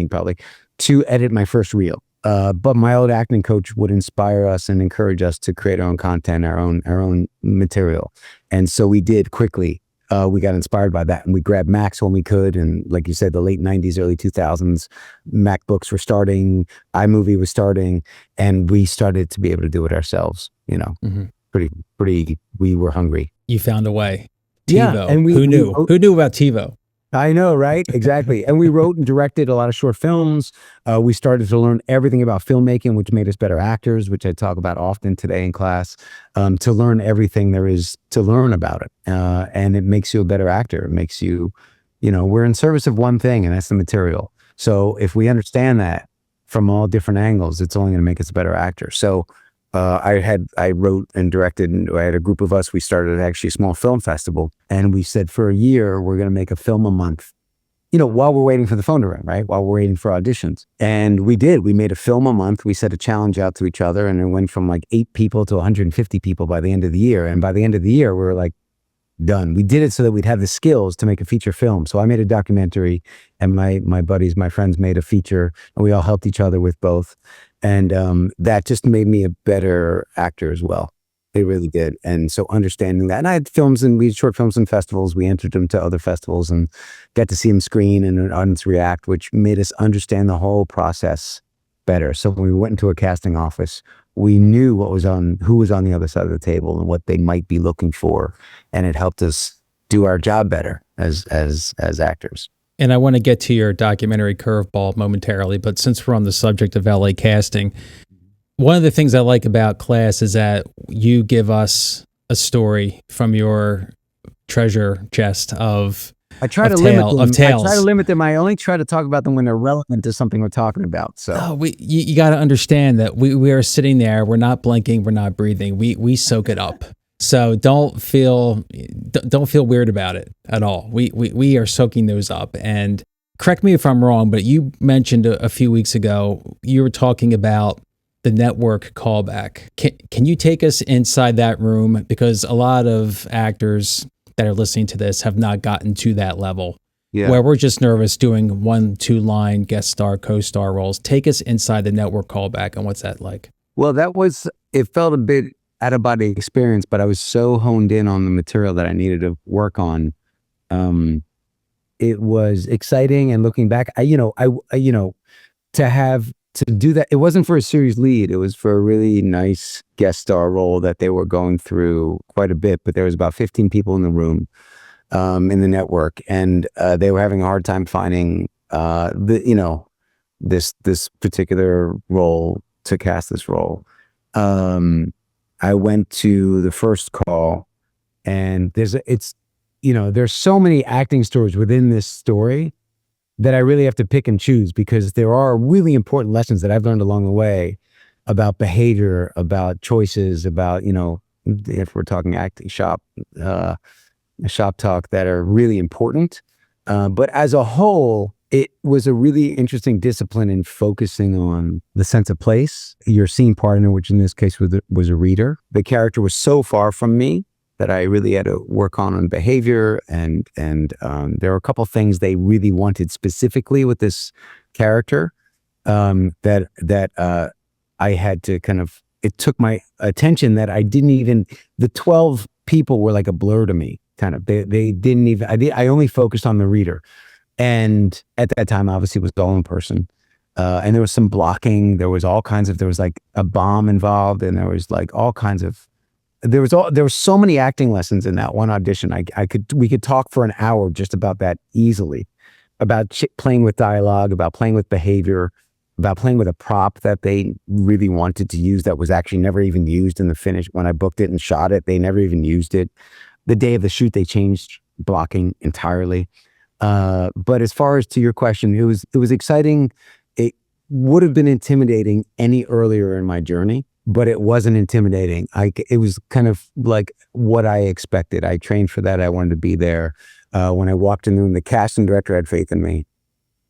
Speaker 2: probably, to edit my first reel. But my old acting coach would inspire us and encourage us to create our own content, our own material. And so we did quickly. We got inspired by that, and we grabbed Macs when we could. And like you said, the late 90s, early 2000s, MacBooks were starting, iMovie was starting, and we started to be able to do it ourselves. Pretty. We were hungry.
Speaker 1: You found a way. TiVo.
Speaker 2: Yeah, and
Speaker 1: who knew? Who knew about TiVo?
Speaker 2: I know, right? Exactly. And we wrote and directed a lot of short films. We started to learn everything about filmmaking, which made us better actors, which I talk about often today in class, to learn everything there is to learn about it. And it makes you a better actor. It makes you, we're in service of one thing, and that's the material. So if we understand that from all different angles, it's only going to make us a better actor. So I wrote and directed, and I had a group of us. We started actually a small film festival, and we said for a year, we're going to make a film a month, while we're waiting for the phone to ring, right? While we're waiting for auditions. And we did. We made a film a month. We set a challenge out to each other, and it went from like 8 people to 150 people by the end of the year. And by the end of the year, we were like, done. We did it so that we'd have the skills to make a feature film. So I made a documentary, and my buddies, my friends made a feature, and we all helped each other with both. And that just made me a better actor as well. It really did. And so understanding that, and I had we had short films in festivals. We entered them to other festivals and got to see them screen and an audience react, which made us understand the whole process better. So when we went into a casting office, we knew who was on the other side of the table and what they might be looking for. And it helped us do our job better as actors.
Speaker 1: And I want to get to your documentary Curveball momentarily, but since we're on the subject of LA casting, one of the things I like about class is that you give us a story from your treasure chest of
Speaker 2: I try to limit them. I only try to talk about them when they're relevant to something we're talking about. So
Speaker 1: you got to understand that we are sitting there, we're not blinking, we're not breathing. We soak it up. So don't feel weird about it at all. We are soaking those up. And correct me if I'm wrong, but you mentioned a few weeks ago, you were talking about the network callback. Can you take us inside that room? Because a lot of actors that are listening to this have not gotten to that level. Yeah. Where we're just nervous doing 1-2 line guest star, co-star roles. Take us inside the network callback, and what's that like?
Speaker 2: Well, it felt a bit out of body experience, but I was so honed in on the material that I needed to work on. It was exciting, and looking back, to do that, it wasn't for a series lead. It was for a really nice guest star role that they were going through quite a bit, but there was about 15 people in the room, in the network, and they were having a hard time finding this particular role to cast this role. I went to the first call, and there's so many acting stories within this story that I really have to pick and choose, because there are really important lessons that I've learned along the way about behavior, about choices, about, if we're talking acting shop talk, that are really important. But as a whole, it was a really interesting discipline in focusing on the sense of place. Your scene partner, which in this case was a reader. The character was so far from me that I really had to work on behavior, and there were a couple things they really wanted specifically with this character, that I had to kind of, it took my attention that I didn't even, the 12 people were like a blur to me, kind of. They didn't even, I only focused on the reader. And at that time, obviously, it was all in person. And there was some blocking. There was all kinds of, there was like a bomb involved, and there was like all kinds of, there were so many acting lessons in that one audition. We could talk for an hour just about that easily, about playing with dialogue, about playing with behavior, about playing with a prop that they really wanted to use that was actually never even used in the finish. When I booked it and shot it, they never even used it. The day of the shoot, they changed blocking entirely. But as far as to your question, it was exciting. It would have been intimidating any earlier in my journey, but it wasn't intimidating. It was kind of like what I expected. I trained for that. I wanted to be there. When I walked in the room, the casting director had faith in me.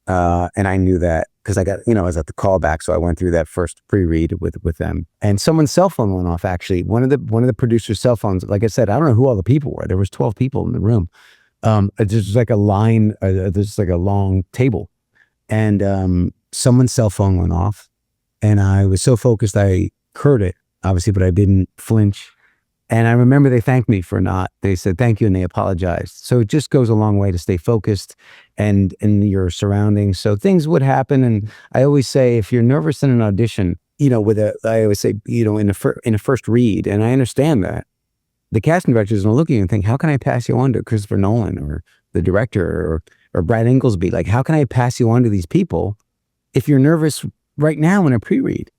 Speaker 2: And I knew that because I was at the callback. So I went through that first pre-read with them, and someone's cell phone went off. Actually, one of the producers' cell phones, like I said, I don't know who all the people were. There was 12 people in the room. There's like a line, there's like a long table, and someone's cell phone went off, and I was so focused, I heard it, obviously, but I didn't flinch. And I remember they thanked me they said thank you, and they apologized. So it just goes a long way to stay focused and in your surroundings. So things would happen. And I always say, if you're nervous in an audition, I always say, in a first read, and I understand that, the casting director is going to look at you and think, how can I pass you on to Christopher Nolan or the director or Brad Inglesby? Like, how can I pass you on to these people if you're nervous right now in a pre-read?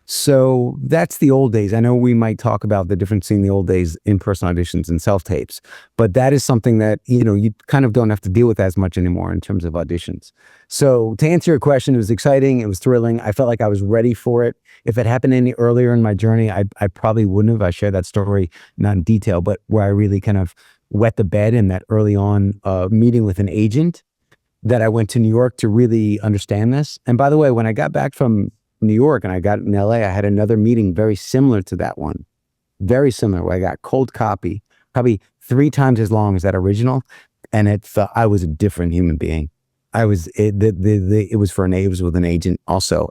Speaker 2: So that's the old days. I know we might talk about the difference in the old days, in-person auditions and self-tapes, but that is something that, you kind of don't have to deal with as much anymore in terms of auditions. So to answer your question, it was exciting. It was thrilling. I felt like I was ready for it. If it happened any earlier in my journey, I probably wouldn't have. I shared that story, not in detail, but where I really kind of wet the bed in that early on meeting with an agent, that I went to New York to really understand this. And by the way, when I got back from New York and I got in L.A., I had another meeting very similar to that one, very similar, where I got cold copy, probably 3 times as long as that original, and it felt I was a different human being. It was with an agent also,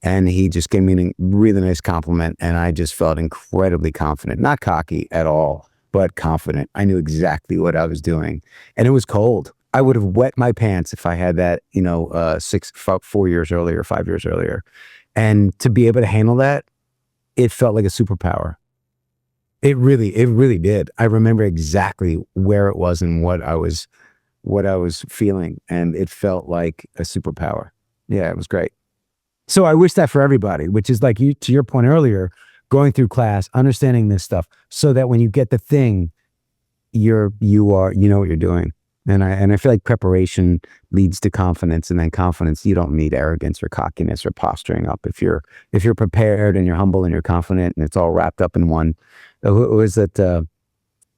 Speaker 2: and he just gave me a really nice compliment, and I just felt incredibly confident, not cocky at all, but confident. I knew exactly what I was doing, and it was cold. I would have wet my pants if I had that, 4 years earlier, 5 years earlier. And to be able to handle that, it felt like a superpower. It really did. I remember exactly where it was and what I was feeling, and it felt like a superpower. Yeah, it was great. So I wish that for everybody, which is like to your point earlier, going through class, understanding this stuff, so that when you get the thing, you know what you're doing. And I feel like preparation leads to confidence, and then confidence, you don't need arrogance or cockiness or posturing up. If you're prepared and you're humble and you're confident, and it's all wrapped up in one, was it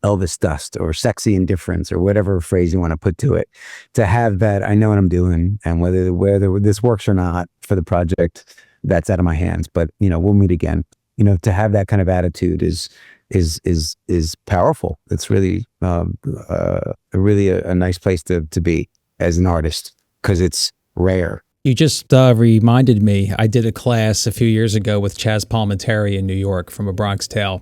Speaker 2: Elvis dust or sexy indifference or whatever phrase you want to put to it, to have that, I know what I'm doing, and whether this works or not for the project, that's out of my hands, but we'll meet again. To have that kind of attitude is powerful. It's really really a nice place to be as an artist, because it's rare.
Speaker 1: You just reminded me, I did a class a few years ago with Chaz Palminteri in New York from A Bronx Tale,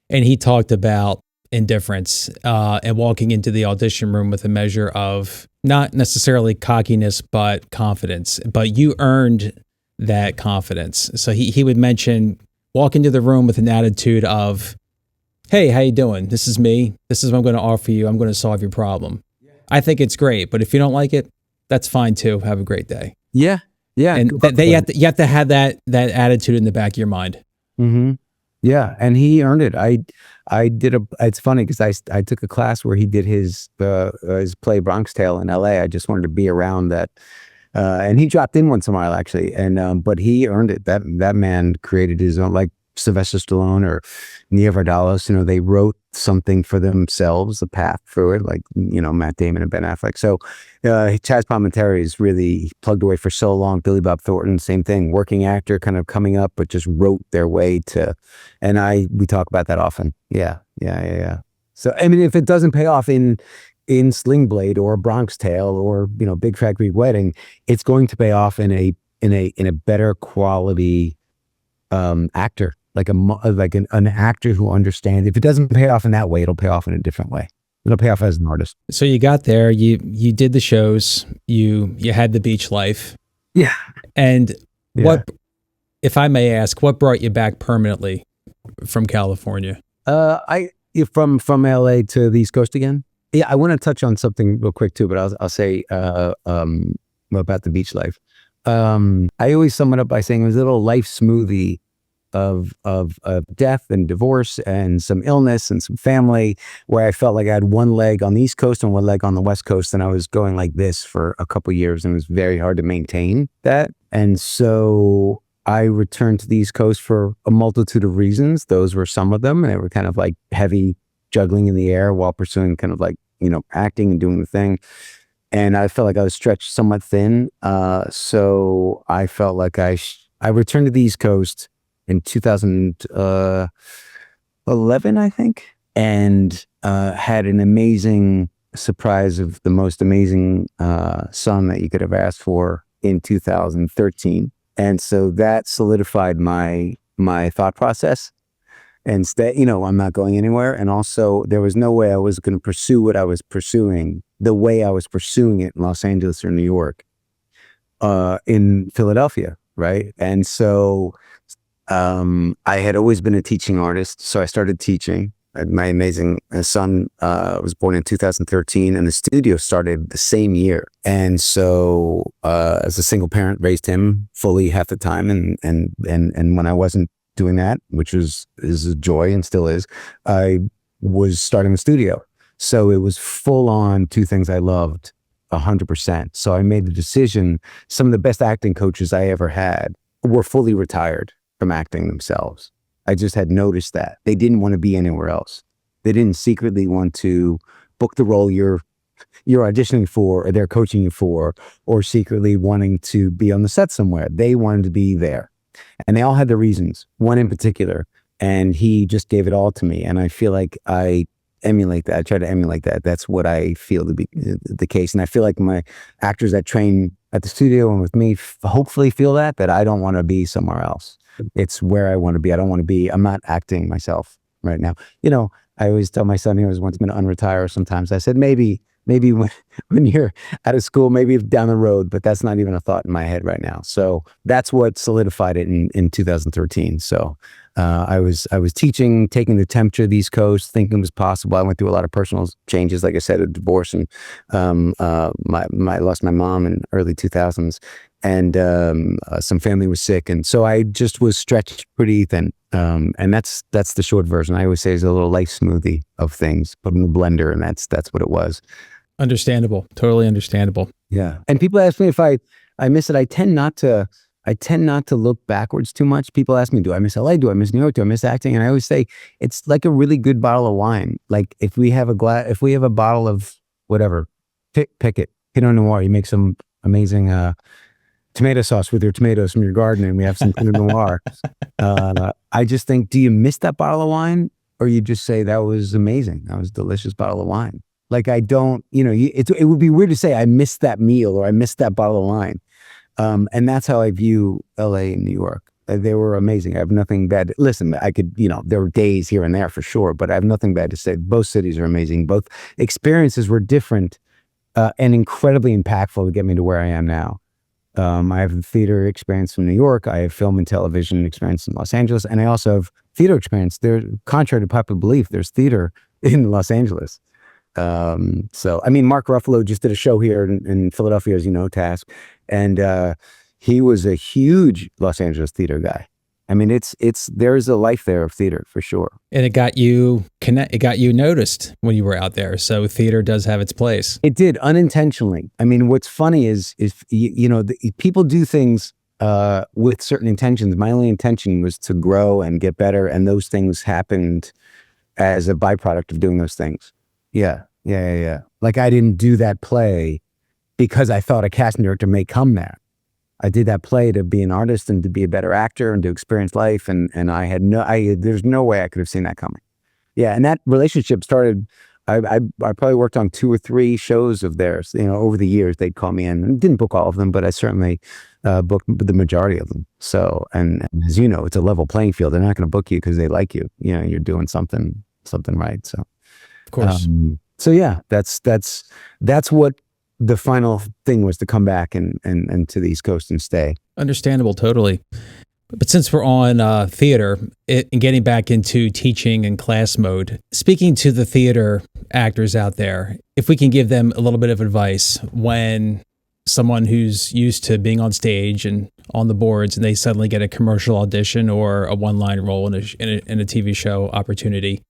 Speaker 1: and he talked about indifference and walking into the audition room with a measure of not necessarily cockiness, but confidence. But you earned that confidence. So he would mention, walk into the room with an attitude of, hey, how you doing? This is me. This is what I'm going to offer you. I'm going to solve your problem. Yeah. I think it's great, but if you don't like it, that's fine too. Have a great day.
Speaker 2: Yeah. Yeah.
Speaker 1: And you have to have that attitude in the back of your mind.
Speaker 2: Mm-hmm. Yeah. And he earned it. It's funny because I took a class where he did his play Bronx Tale in L.A. I just wanted to be around that. And he dropped in once in a while, actually. And but he earned it. That man created his own, like Sylvester Stallone or Nia Vardalos. They wrote something for themselves, a path through it, like Matt Damon and Ben Affleck. So Chaz Palminteri is really plugged away for so long. Billy Bob Thornton, same thing, working actor, kind of coming up, but just wrote their way to. And we talk about that often. Yeah. So I mean, if it doesn't pay off in Sling Blade or Bronx Tale or Big Fat Greek Wedding, it's going to pay off in a better quality actor, like an actor who understands. If it doesn't pay off in that way, it'll pay off in a different way. It'll pay off as an artist.
Speaker 1: So you got there, you did the shows, you had the beach life.
Speaker 2: Yeah.
Speaker 1: And what, if I may ask, what brought you back permanently from California?
Speaker 2: From LA to the East Coast again. Yeah, I want to touch on something real quick too, but I'll say about the beach life. I always sum it up by saying it was a little life smoothie of death and divorce and some illness and some family, where I felt like I had one leg on the East Coast and one leg on the West Coast, and I was going like this for a couple of years, and it was very hard to maintain that. And so I returned to the East Coast for a multitude of reasons. Those were some of them, and they were kind of like heavy juggling in the air while pursuing kind of like acting and doing the thing. And I felt like I was stretched somewhat thin. So I felt like I returned to the East Coast in 2011, I think, and had an amazing surprise of the most amazing son that you could have asked for in 2013. And so that solidified my thought process and I'm not going anywhere. And also there was no way I was going to pursue what I was pursuing the way I was pursuing it in Los Angeles or New York, in Philadelphia. Right. And so I had always been a teaching artist, so I started teaching. My amazing son was born in 2013, and the studio started the same year. And so, as a single parent, raised him fully half the time. And when I wasn't doing that, which is a joy and still is, I was starting the studio. So it was full on two things I loved 100%. So I made the decision. Some of the best acting coaches I ever had were fully retired from acting themselves. I just had noticed that they didn't want to be anywhere else. They didn't secretly want to book the role you're auditioning for or they're coaching you for, or secretly wanting to be on the set somewhere. They wanted to be there, and they all had their reasons. One in particular, and he just gave it all to me. And I feel like I emulate that. I try to emulate that. That's what I feel to be the case. And I feel like my actors that train at the studio and with me hopefully feel that I don't want to be somewhere else. It's where I want to be. I don't want to be, I'm not acting myself right now. I always tell my son, he always wants me to unretire sometimes. I said, maybe when you're out of school, maybe down the road, but that's not even a thought in my head right now. So that's what solidified it in 2013. So I was teaching, taking the temperature of the East Coast, thinking it was possible. I went through a lot of personal changes, like I said, a divorce, and I lost my mom in early 2000s, and some family was sick, and so I just was stretched pretty thin. And that's the short version. I always say it's a little life smoothie of things, put in the blender, and that's what it was.
Speaker 1: Understandable. Totally understandable.
Speaker 2: Yeah. And people ask me if I miss it. I tend not to look backwards too much. People ask me, do I miss LA? Do I miss New York? Do I miss acting? And I always say it's like a really good bottle of wine. Like if we have a bottle of whatever, pick it, Pinot Noir. You make some amazing tomato sauce with your tomatoes from your garden, and we have some Pinot Noir. I just think, do you miss that bottle of wine, or you just say that was amazing? That was a delicious bottle of wine. Like I don't, it would be weird to say I missed that meal or I missed that bottle of wine. And that's how I view LA and New York. They were amazing. I have nothing bad. Listen, I could, there were days here and there for sure, but I have nothing bad to say. Both cities are amazing. Both experiences were different and incredibly impactful to get me to where I am now. I have a theater experience from New York. I have film and television experience in Los Angeles. And I also have theater experience. Contrary to popular belief, there's theater in Los Angeles. So, I mean, Mark Ruffalo just did a show here in Philadelphia, as you know, Task. And he was a huge Los Angeles theater guy. I mean, there's a life there of theater for sure. And
Speaker 1: it got you noticed when you were out there. So theater does have its place.
Speaker 2: It did, unintentionally. I mean, what's funny is people do things with certain intentions. My only intention was to grow and get better, and those things happened as a byproduct of doing those things. Yeah. Like I didn't do that play because I thought a casting director may come there. I did that play to be an artist and to be a better actor and to experience life. And there's no way I could have seen that coming. Yeah, and that relationship started. I probably worked on 2 or 3 shows of theirs. Over the years, they'd call me in. Didn't book all of them, but I certainly booked the majority of them. So, and as you know, it's a level playing field. They're not going to book you because they like you. You're doing something right. So,
Speaker 1: Of course.
Speaker 2: so yeah, that's what the final thing was, to come back and to the East Coast and stay.
Speaker 1: Understandable, totally. But since we're on theater and getting back into teaching and class mode, speaking to the theater actors out there, if we can give them a little bit of advice when someone who's used to being on stage and on the boards and they suddenly get a commercial audition or a one-line role in a TV show opportunity,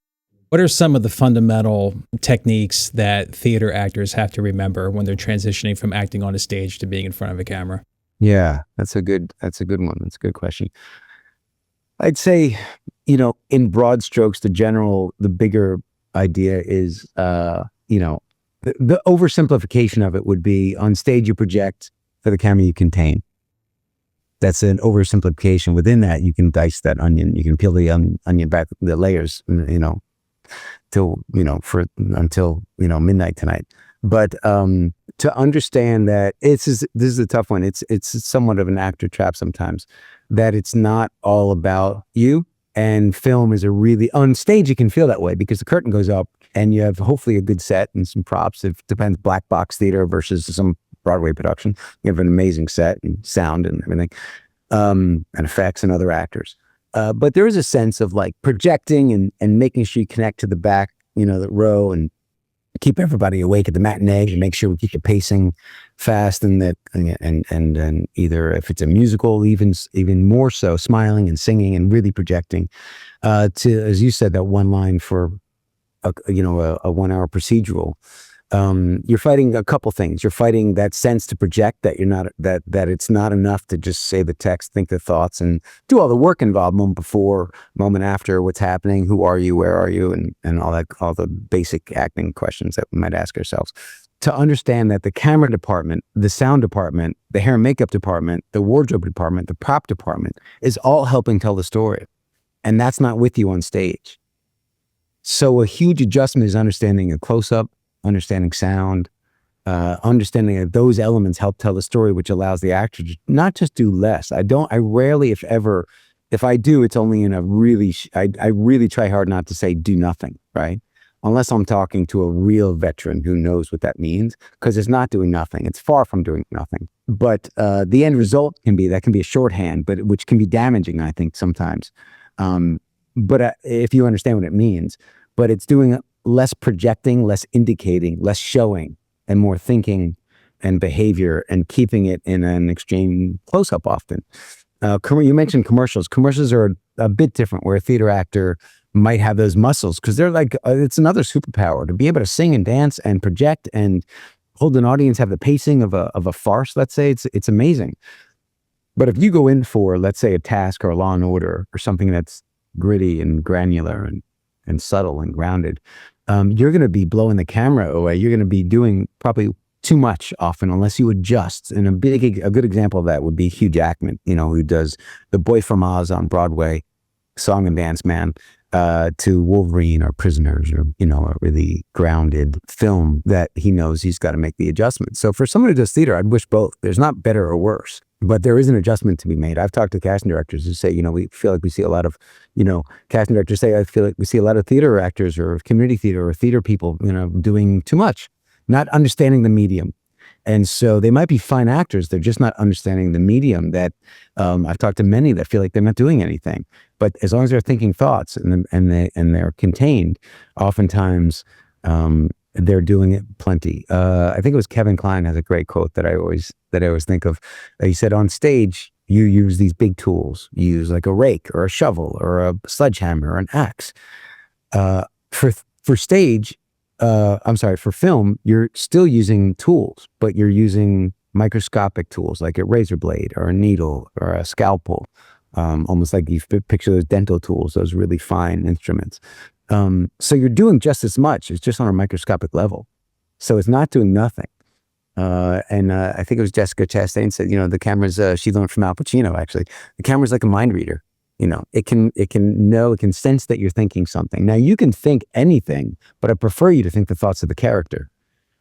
Speaker 1: what are some of the fundamental techniques that theater actors have to remember when they're transitioning from acting on a stage to being in front of a camera?
Speaker 2: Yeah, that's a good one. That's a good question. I'd say, in broad strokes, the bigger idea is, the oversimplification of it would be, on stage you project, for the camera you contain. That's an oversimplification. Within that, you can dice that onion. You can peel the onion back, the layers, till until midnight tonight. But to understand that this is a tough one. It's somewhat of an actor trap sometimes, that it's not all about you. And film is on stage you can feel that way because the curtain goes up and you have hopefully a good set and some props. It depends, black box theater versus some Broadway production. You have an amazing set and sound and everything, and effects and other actors. But there is a sense of like projecting and making sure you connect to the back, the row, and keep everybody awake at the matinee and make sure we keep the pacing fast, and that and either if it's a musical, even more so, smiling and singing and really projecting to, as you said, that one line for a 1 hour procedural. You're fighting a couple things. You're fighting that sense to project that you're not that it's not enough to just say the text, think the thoughts, and do all the work involved, moment before, moment after, what's happening, who are you, where are you, and all the basic acting questions that we might ask ourselves. To understand that the camera department, the sound department, the hair and makeup department, the wardrobe department, the prop department is all helping tell the story, and that's not with you on stage. So a huge adjustment is understanding a close-up, understanding sound, understanding that those elements help tell the story, which allows the actor to not just do less. I rarely, if ever, if I do, it's only in a really, I really try hard not to say do nothing, right? Unless I'm talking to a real veteran who knows what that means, because it's not doing nothing. It's far from doing nothing. But the end result can be a shorthand, but which can be damaging, I think, sometimes. But if you understand what it means, but it's doing less projecting, less indicating, less showing, and more thinking and behavior, and keeping it in an extreme close-up often. You mentioned commercials. Commercials are a bit different, where a theater actor might have those muscles, because they're like, it's another superpower to be able to sing and dance and project and hold an audience, have the pacing of a farce, let's say. It's amazing. But if you go in for, let's say, a task or a Law and Order or something that's gritty and granular and subtle and grounded, you're going to be blowing the camera away. You're going to be doing probably too much often, unless you adjust. And a good example of that would be Hugh Jackman, who does The Boy from Oz on Broadway, Song and Dance Man, to Wolverine or Prisoners, or a really grounded film that he knows he's got to make the adjustment. So for someone who does theater, I'd wish both. There's not better or worse, but there is an adjustment to be made. I've talked to casting directors who say, we feel like we see a lot of, casting directors say, I feel like we see a lot of theater actors or community theater or theater people, doing too much, not understanding the medium. And so they might be fine actors. They're just not understanding the medium. That I've talked to many that feel like they're not doing anything. But as long as they're thinking thoughts and they're contained, oftentimes they're doing it plenty. I think it was Kevin Kline has a great quote that I always think of. He said, on stage, you use these big tools. You use like a rake or a shovel or a sledgehammer or an axe. For stage, for film, you're still using tools, but you're using microscopic tools like a razor blade or a needle or a scalpel, almost like you picture those dental tools, those really fine instruments. So you're doing just as much. It's just on a microscopic level. So it's not doing nothing. And I think it was Jessica Chastain said, the camera's, she learned from Al Pacino, actually. The camera's like a mind reader. it can sense that you're thinking something. Now you can think anything, but I prefer you to think the thoughts of the character,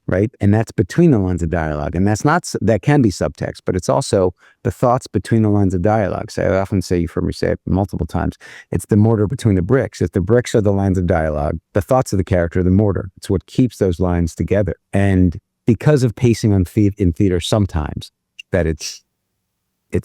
Speaker 2: right? And that's between the lines of dialogue. And that can be subtext, but it's also the thoughts between the lines of dialogue. So I often say, you've heard me say it multiple times, it's the mortar between the bricks. If the bricks are the lines of dialogue, the thoughts of the character are the mortar. It's what keeps those lines together. And because of pacing in theater sometimes, that it's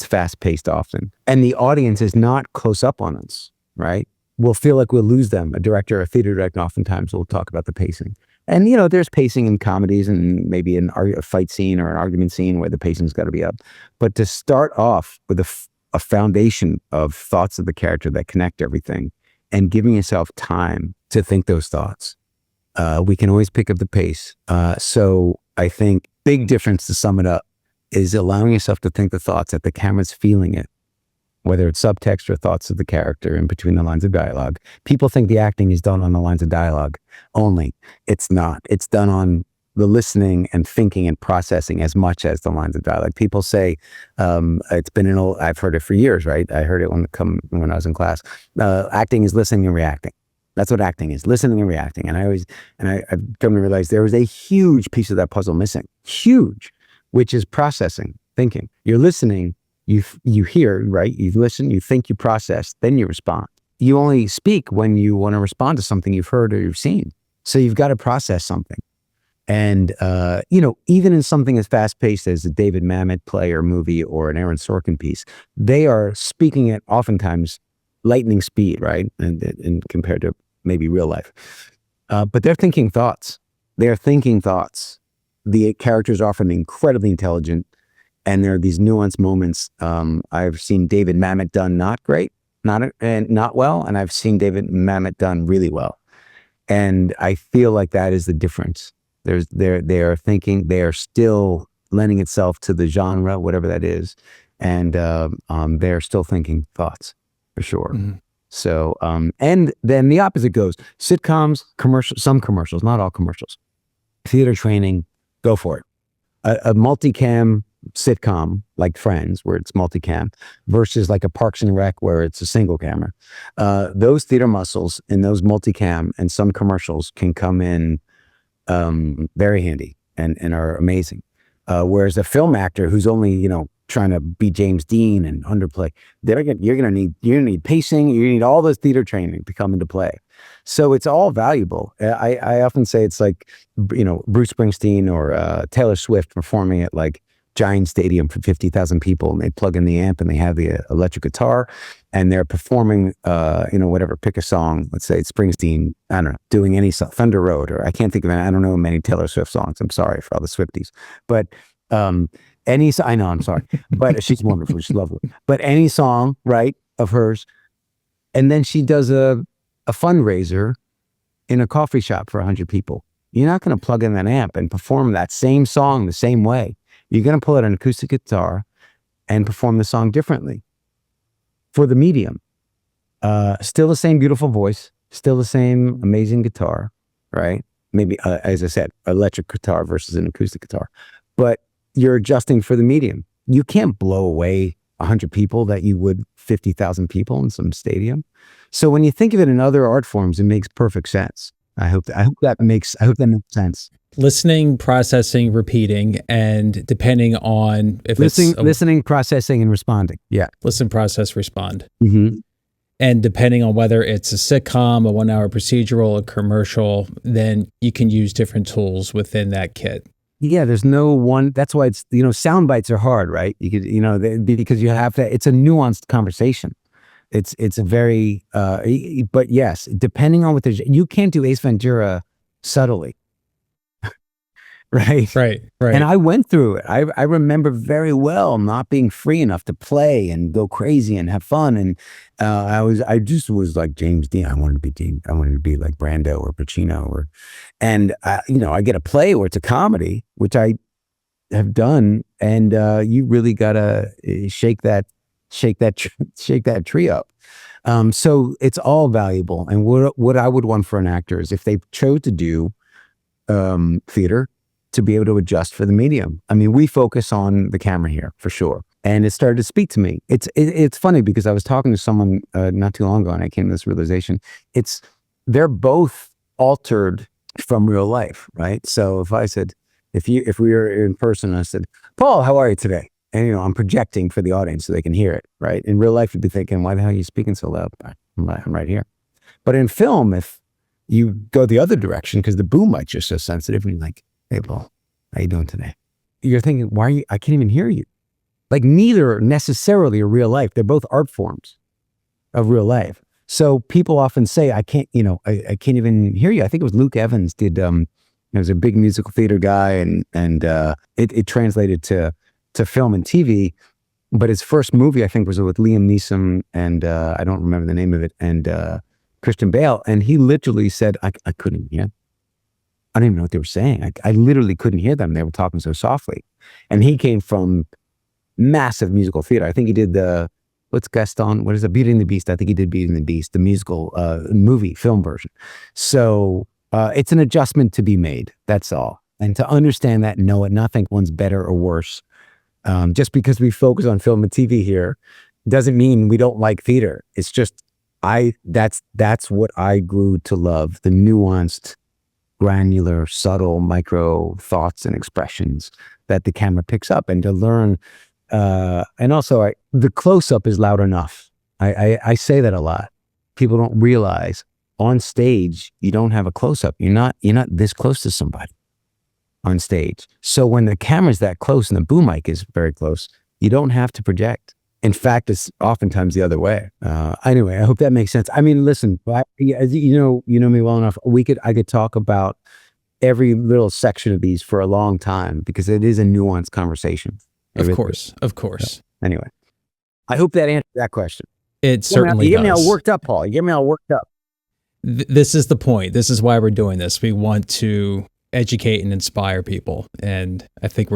Speaker 2: fast paced often. And the audience is not close up on us, right? We'll feel like we'll lose them. A director, a theater director, oftentimes will talk about the pacing. And, there's pacing in comedies and maybe a fight scene or an argument scene where the pacing's got to be up. But to start off with a foundation of thoughts of the character that connect everything and giving yourself time to think those thoughts, we can always pick up the pace. So I think big difference, to sum it up, is allowing yourself to think the thoughts that the camera's feeling it, whether it's subtext or thoughts of the character in between the lines of dialogue. People think the acting is done on the lines of dialogue only. It's not. It's done on the listening and thinking and processing as much as the lines of dialogue. People say, I've heard it for years, right? I heard it when I was in class. Acting is listening and reacting. That's what acting is, listening and reacting. And I've come to realize there is a huge piece of that puzzle missing, huge, which is processing, thinking. You're listening, you hear, right? You listen, you think, you process, then you respond. You only speak when you want to respond to something you've heard or you've seen. So you've got to process something. And, even in something as fast-paced as a David Mamet play or movie or an Aaron Sorkin piece, they are speaking at oftentimes lightning speed, right? And compared to maybe real life. But they're thinking thoughts. They're thinking thoughts. The characters are often incredibly intelligent, and there are these nuanced moments. I've seen David Mamet done not great, not well, and I've seen David Mamet done really well. And I feel like that is the difference. They are thinking, they are still lending itself to the genre, whatever that is, and they're still thinking thoughts, for sure. Mm-hmm. So, and then the opposite goes: sitcoms, some commercials, not all commercials. Theater training, go for it. A multicam sitcom like Friends, where it's multicam, versus like a Parks and Rec where it's a single camera. Those theater muscles in those multicam and some commercials can come in very handy and are amazing. Whereas a film actor who's only, trying to be James Dean and underplay, you're gonna need pacing. You need all this theater training to come into play. So it's all valuable. I often say it's like, Bruce Springsteen or Taylor Swift performing at like giant stadium for 50,000 people, and they plug in the amp and they have the electric guitar, and they're performing, whatever, pick a song. Let's say it's Springsteen, I don't know, doing any song, Thunder Road, or I can't think of any, I don't know many Taylor Swift songs. I'm sorry for all the Swifties, but I know, I'm sorry, but she's wonderful. She's lovely. But any song, right, of hers, and then she does a fundraiser in a coffee shop for 100 people. You're not going to plug in that amp and perform that same song the same way. You're going to pull out an acoustic guitar and perform the song differently for the medium. Still the same beautiful voice, still the same amazing guitar, right? Maybe, as I said, electric guitar versus an acoustic guitar. But you're adjusting for the medium. You can't blow away 100 people that you would 50,000 people in some stadium. So when you think of it in other art forms, it makes perfect sense. I hope that makes sense.
Speaker 1: Listening, processing, repeating, and depending on if
Speaker 2: listening, processing, and responding. Yeah.
Speaker 1: Listen, process, respond.
Speaker 2: Mm-hmm.
Speaker 1: And depending on whether it's a sitcom, a 1-hour procedural, a commercial, then you can use different tools within that kit.
Speaker 2: Yeah, there's no one. That's why it's, sound bites are hard, right? You could, because you have to, it's a nuanced conversation. It's a very, but yes, depending on what you can't do Ace Ventura subtly. Right. And I went through it. I remember very well not being free enough to play and go crazy and have fun. And I just was like James Dean. I wanted to be like Brando or Pacino and I get a play where it's a comedy, which I have done. And you really gotta shake that tree up. So it's all valuable. And what I would want for an actor is if they chose to do theater, to be able to adjust for the medium. I mean, we focus on the camera here for sure. And it started to speak to me. It's funny because I was talking to someone not too long ago, and I came to this realization. They're both altered from real life, right? So if I said, if we were in person, I said, Paul, how are you today? And I'm projecting for the audience so they can hear it, right? In real life, you'd be thinking, why the hell are you speaking so loud? I'm right here. But in film, if you go the other direction, because the boom mic's just so sensitive, and you're like, hey, Paul, how you doing today? You're thinking, why are you? I can't even hear you. Like neither necessarily are real life. They're both art forms of real life. So people often say, I can't even hear you. I think it was Luke Evans did, he was a big musical theater guy, and it translated to film and TV. But his first movie, I think, was with Liam Neeson and I don't remember the name of it, and Christian Bale. And he literally said, I couldn't hear. I don't even know what they were saying. I literally couldn't hear them. They were talking so softly. And he came from massive musical theater. I think he did what's Gaston? What is it? Beauty and the Beast. I think he did Beauty and the Beast, the musical film version. So it's an adjustment to be made. That's all. And to understand that and know it, not think one's better or worse. Just because we focus on film and TV here doesn't mean we don't like theater. It's just that's what I grew to love, the nuanced, granular, subtle, micro thoughts and expressions that the camera picks up, and to learn. And also the close-up is loud enough. I say that a lot. People don't realize on stage, you don't have a close-up. You're not this close to somebody on stage. So when the camera's that close and the boom mic is very close, you don't have to project. In fact, it's oftentimes the other way. Anyway, I hope that makes sense. I mean, listen, as you know me well enough. I could talk about every little section of these for a long time because it is a nuanced conversation.
Speaker 1: Of course.
Speaker 2: So, anyway, I hope that answered that question.
Speaker 1: It certainly does.
Speaker 2: You get me all worked up, Paul. You get me all worked up.
Speaker 1: This is the point. This is why we're doing this. We want to educate and inspire people. And I think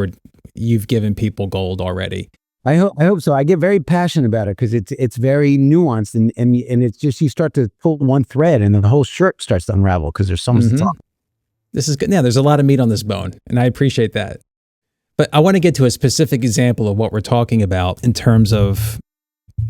Speaker 1: you've given people gold already.
Speaker 2: I hope so. I get very passionate about it because it's very nuanced, and it's just, you start to pull one thread and then the whole shirt starts to unravel because there's so much to talk.
Speaker 1: This is good. Yeah, there's a lot of meat on this bone, and I appreciate that. But I want to get to a specific example of what we're talking about in terms of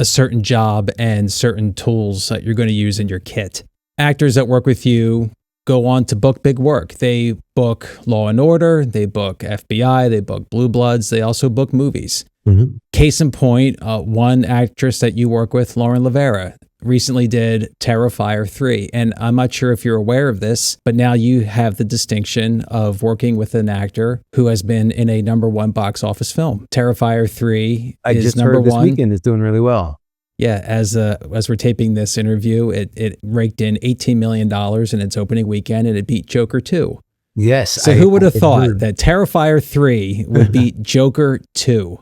Speaker 1: a certain job and certain tools that you're going to use in your kit. Actors that work with you go on to book big work. They book Law and Order, they book FBI, they book Blue Bloods, they also book movies. Mm-hmm. Case in point, one actress that you work with, Lauren LaVera, recently did Terrifier 3. And I'm not sure if you're aware of this, but now you have the distinction of working with an actor who has been in a #1 box office film. Terrifier 3 is #1.
Speaker 2: This weekend is doing really well.
Speaker 1: Yeah, as we're taping this interview, it raked in $18 million in its opening weekend, and it beat Joker 2.
Speaker 2: Yes.
Speaker 1: So who would have thought that Terrifier 3 would beat Joker 2?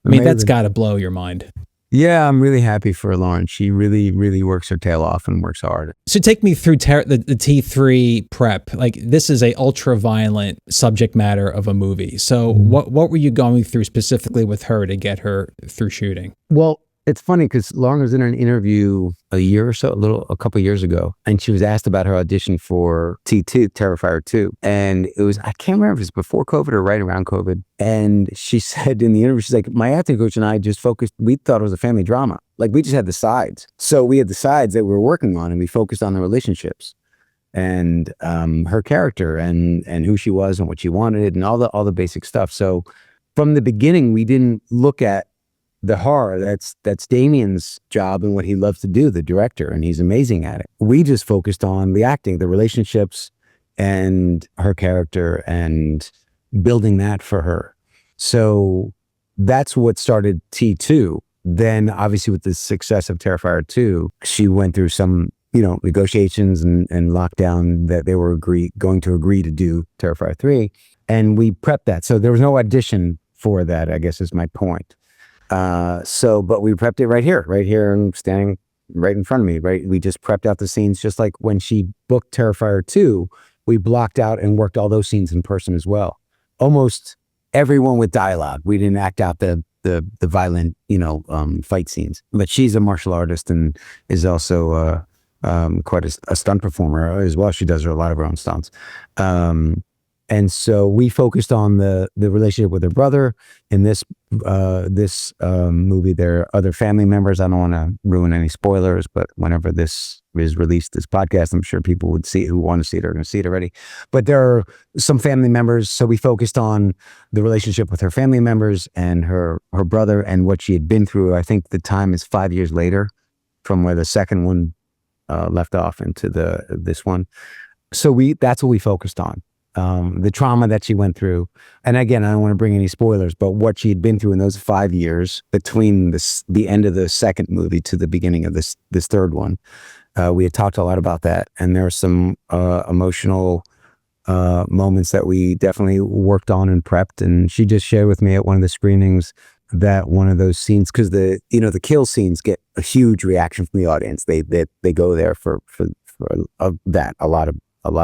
Speaker 1: I mean, that's got to blow your mind.
Speaker 2: Yeah, I'm really happy for Lauren. She really, really works her tail off and works hard.
Speaker 1: So take me through the T3 prep. Like, this is a ultra-violent subject matter of a movie. So what were you going through specifically with her to get her through shooting? Well,
Speaker 2: it's funny because Lauren was in an interview a couple of years ago, and she was asked about her audition for T2, Terrifier 2. And it was, I can't remember if it was before COVID or right around COVID. And she said in the interview, she's like, my acting coach and I just focused, we thought it was a family drama. Like, we just had the sides. So we had the sides that we were working on, and we focused on the relationships and her character and who she was and what she wanted and all the basic stuff. So from the beginning, we didn't look at the horror. That's Damien's job and what he loves to do, the director, and he's amazing at it. We just focused on the acting, the relationships, and her character, and building that for her. So that's what started T2. Then obviously with the success of Terrifier 2, she went through some, negotiations and lockdown that they were going to agree to do Terrifier 3. And we prepped that. So there was no audition for that, I guess is my point. But we prepped it right here, and standing right in front of me, right? We just prepped out the scenes, just like when she booked Terrifier 2, we blocked out and worked all those scenes in person as well. Almost everyone with dialogue. We didn't act out the violent, fight scenes. But she's a martial artist and is also quite a stunt performer as well. She does a lot of her own stunts. And so we focused on the relationship with her brother. In this movie, there are other family members. I don't want to ruin any spoilers, but whenever this is released, this podcast, I'm sure people would see it who want to see it are going to see it already. But there are some family members, so we focused on the relationship with her family members and her brother and what she had been through. I think the time is 5 years later from where the second one left off into this one. So that's what we focused on. The trauma that she went through. And again, I don't want to bring any spoilers, but what she had been through in those 5 years between the end of the second movie to the beginning of this third one. We had talked a lot about that. And there are some emotional moments that we definitely worked on and prepped. And she just shared with me at one of the screenings that one of those scenes, because the kill scenes get a huge reaction from the audience. They go there for that. A lot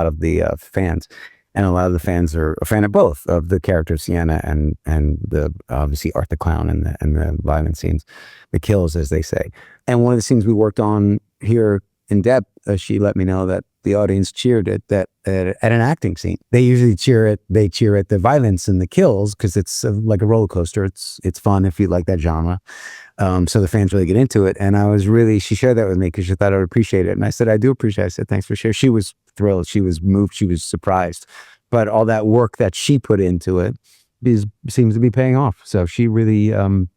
Speaker 2: of the fans. And a lot of the fans are a fan of both of the character Sienna and the obviously Art the Clown and the violent scenes, the kills, as they say. And one of the scenes we worked on here in depth, she let me know that the audience cheered at an acting scene. They usually cheer at the violence and the kills because it's like a roller coaster. It's fun if you like that genre. So the fans really get into it. And she shared that with me because she thought I would appreciate it. And I said, I do appreciate it. I said, thanks for sharing. She was thrilled. She was moved. She was surprised. But all that work that she put into it seems to be paying off. So she really,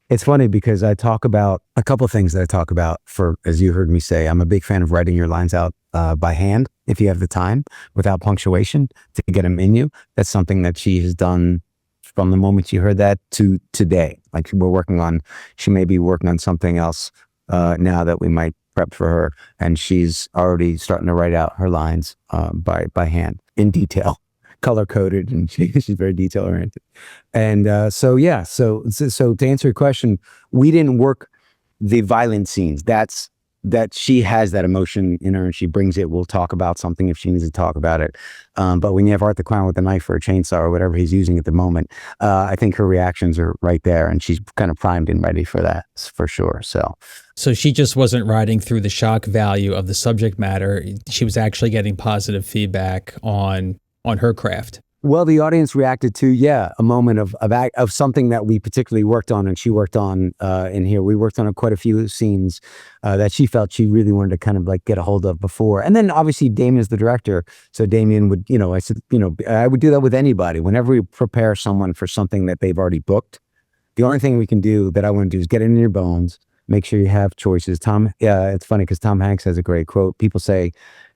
Speaker 2: it's funny because I talk about a couple of things that I talk about as you heard me say, I'm a big fan of writing your lines out by hand, if you have the time, without punctuation to get them in you. That's something that she has done from the moment you heard that to today. Like she may be working on something else now that we might prep for her. And she's already starting to write out her lines by hand in detail, color coded, and she's very detail oriented. And so to answer your question, we didn't work the violent scenes. That she has that emotion in her and she brings it. We'll talk about something if she needs to talk about it. But when you have Art the Clown with a knife or a chainsaw or whatever he's using at the moment, I think her reactions are right there and she's kind of primed and ready for that for sure. So
Speaker 1: she just wasn't riding through the shock value of the subject matter. She was actually getting positive feedback on her craft.
Speaker 2: Well, the audience reacted to, a moment of something that we particularly worked on, and she worked on in here. We worked on quite a few scenes that she felt she really wanted to kind of like get a hold of before. And then obviously Damien's the director. So Damien would, I said, I would do that with anybody. Whenever we prepare someone for something that they've already booked, the only thing we can do that I want to do is get it in your bones, make sure you have choices. It's funny because Tom Hanks has a great quote. People say,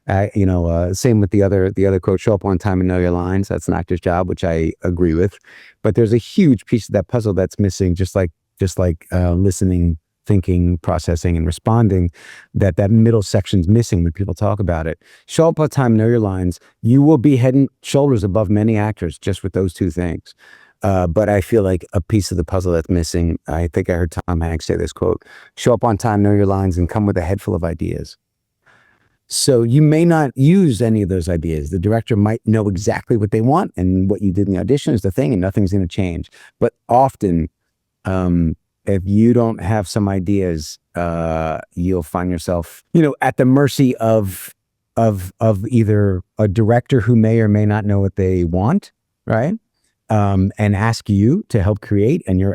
Speaker 2: same with the other quote, show up on time and know your lines. That's an actor's job, which I agree with. But there's a huge piece of that puzzle that's missing, just like listening, thinking, processing, and responding, that middle section's missing when people talk about it. Show up on time, know your lines. You will be head and shoulders above many actors just with those two things. But I feel like a piece of the puzzle that's missing, I think I heard Tom Hanks say this quote, show up on time, know your lines, and come with a head full of ideas. So you may not use any of those ideas. The director might know exactly what they want, and what you did in the audition is the thing, and nothing's going to change. But often, if you don't have some ideas, you'll find yourself, at the mercy of either a director who may or may not know what they want, right? And ask you to help create, and you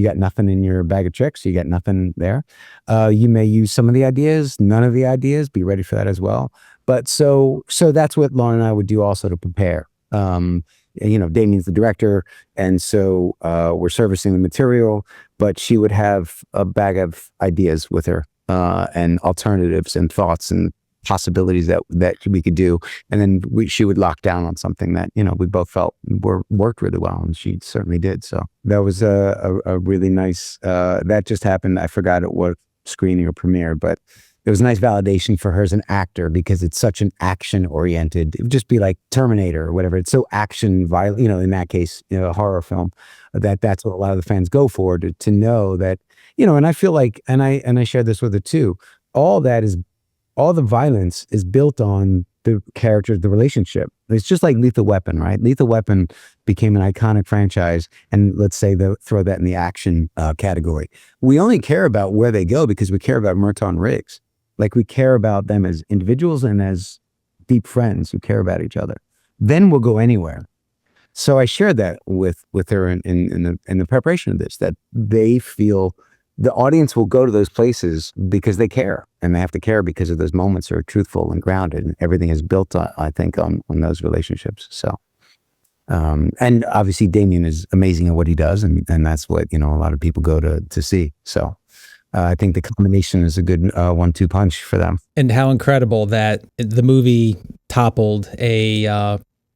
Speaker 2: got nothing in your bag of tricks. You got nothing there. You may use some of the ideas, none of the ideas, be ready for that as well. But so that's what Lauren and I would do also to prepare. Damien's the director. And so, we're servicing the material, but she would have a bag of ideas with her, and alternatives and thoughts and possibilities that we could do, and then she would lock down on something that we both felt worked really well, and she certainly did. So that was a really nice. That just happened. I forgot at what screening or premiere, but it was a nice validation for her as an actor because it's such an action oriented. It would just be like Terminator or whatever. It's so action violent. In that case, a horror film. That's what a lot of the fans go for to know that. And I feel like, and I shared this with her too. All the violence is built on the characters, the relationship. It's just like Lethal Weapon, right? Lethal Weapon became an iconic franchise, and let's say throw that in the action category. We only care about where they go because we care about Murtaugh and Riggs. Like we care about them as individuals and as deep friends who care about each other. Then we'll go anywhere. So I shared that with her in the preparation of this, that they feel the audience will go to those places because they care, and they have to care because of those moments are truthful and grounded, and everything is built, I think, on those relationships. So, and obviously Damien is amazing at what he does, and that's what, a lot of people go to see. So I think the combination is a good 1-2 punch for them.
Speaker 1: And how incredible that the movie toppled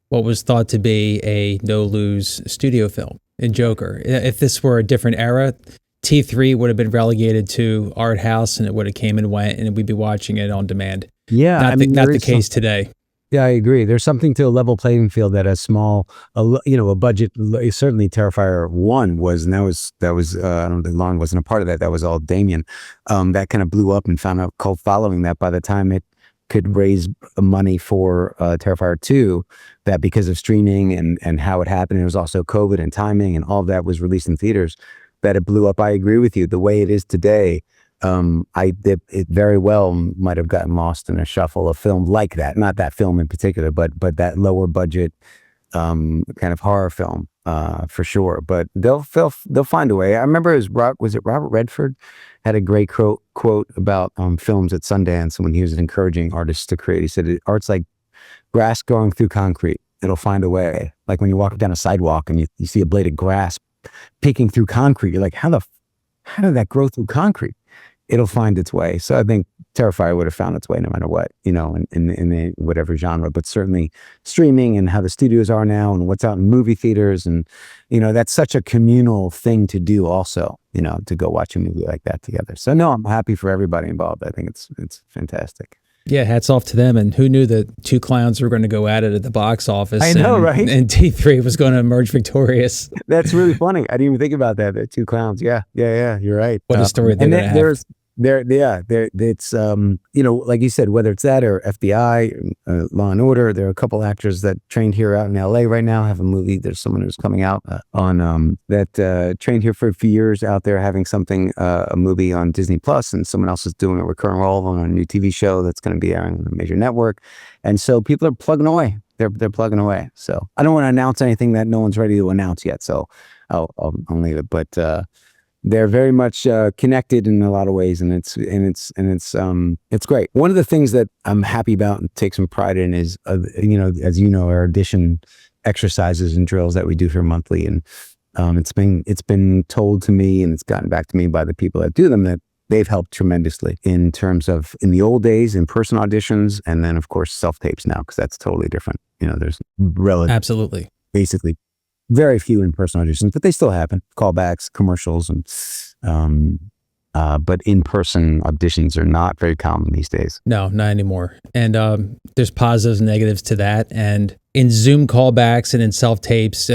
Speaker 1: what was thought to be a no-lose studio film in Joker. If this were a different era, T3 would have been relegated to art house, and it would have came and went, and we'd be watching it on demand.
Speaker 2: Yeah,
Speaker 1: not the case today.
Speaker 2: Yeah, I agree. There's something to a level playing field that a small, a budget. Certainly, Terrifier 1 was, and that was. I don't think Lauren wasn't a part of that. That was all Damien. That kind of blew up and found a cult following. That by the time it could raise money for Terrifier 2, that because of streaming and how it happened, it was also COVID and timing, and all of that was released in theaters. That it blew up. I agree with you. The way it is today. It very well might have gotten lost in a shuffle of film like that. Not that film in particular, but that lower budget kind of horror film for sure. But they'll find a way. I remember was it Robert Redford had a great quote about films at Sundance when he was encouraging artists to create. He said, "Art's like grass growing through concrete. It'll find a way." Like when you walk down a sidewalk and you see a blade of grass peeking through concrete, you're like, how did that grow through concrete? It'll find its way. So I think Terrifier would have found its way no matter what, in whatever genre, but certainly streaming and how the studios are now and what's out in movie theaters. And, that's such a communal thing to do also, to go watch a movie like that together. So no, I'm happy for everybody involved. I think it's fantastic.
Speaker 1: Yeah, hats off to them. And who knew that two clowns were going to go at it at the box office?
Speaker 2: I know, right?
Speaker 1: And T3 was going to emerge victorious.
Speaker 2: That's really funny. I didn't even think about that. They're two clowns. Yeah. You're right.
Speaker 1: What a story they're going to have.
Speaker 2: It's like you said, whether it's that or FBI, Law and Order. There are a couple actors that trained here out in L.A. right now, have a movie. There's someone who's coming out on that trained here for a few years out there, having something, a movie on Disney Plus, and someone else is doing a recurring role on a new TV show that's going to be airing on a major network. And so people are plugging away. They're plugging away. So I don't want to announce anything that no one's ready to announce yet. So I'll leave it. But they're very much connected in a lot of ways, and it's great. One of the things that I'm happy about and take some pride in is, as you know, our audition exercises and drills that we do here monthly, and it's been told to me and it's gotten back to me by the people that do them that they've helped tremendously in terms of, in the old days, in-person auditions, and then of course self-tapes now, because that's totally different. There's
Speaker 1: absolutely
Speaker 2: basically very few in-person auditions, but they still happen. Callbacks, commercials, and but in-person auditions are not very common these days.
Speaker 1: No, not anymore. And there's positives and negatives to that. And in Zoom callbacks and in self-tapes,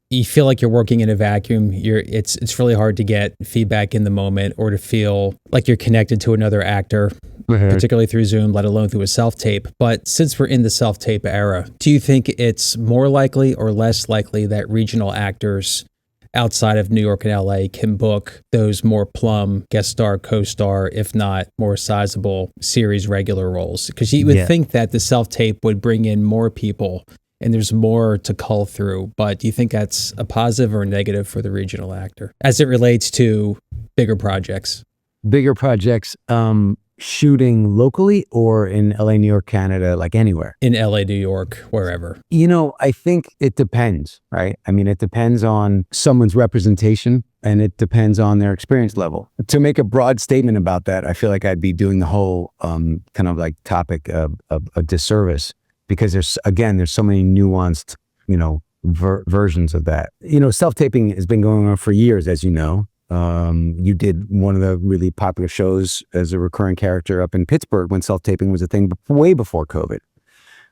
Speaker 1: you feel like you're working in a vacuum. It's really hard to get feedback in the moment or to feel like you're connected to another actor, particularly through Zoom, let alone through a self-tape. But since we're in the self-tape era, do you think it's more likely or less likely that regional actors outside of New York and L.A. can book those more plum guest star, co-star, if not more sizable series regular roles? Because you would think that the self-tape would bring in more people and there's more to cull through. But do you think that's a positive or a negative for the regional actor as it relates to bigger projects?
Speaker 2: Bigger projects, shooting locally or in LA, New York, Canada, like anywhere?
Speaker 1: In LA, New York, wherever.
Speaker 2: I think it depends, right? I mean, it depends on someone's representation and it depends on their experience level. To make a broad statement about that, I feel like I'd be doing the whole kind of like topic of a disservice, because there's so many nuanced, versions of that. Self-taping has been going on for years, as you know. You did one of the really popular shows as a recurring character up in Pittsburgh when self-taping was a thing way before COVID.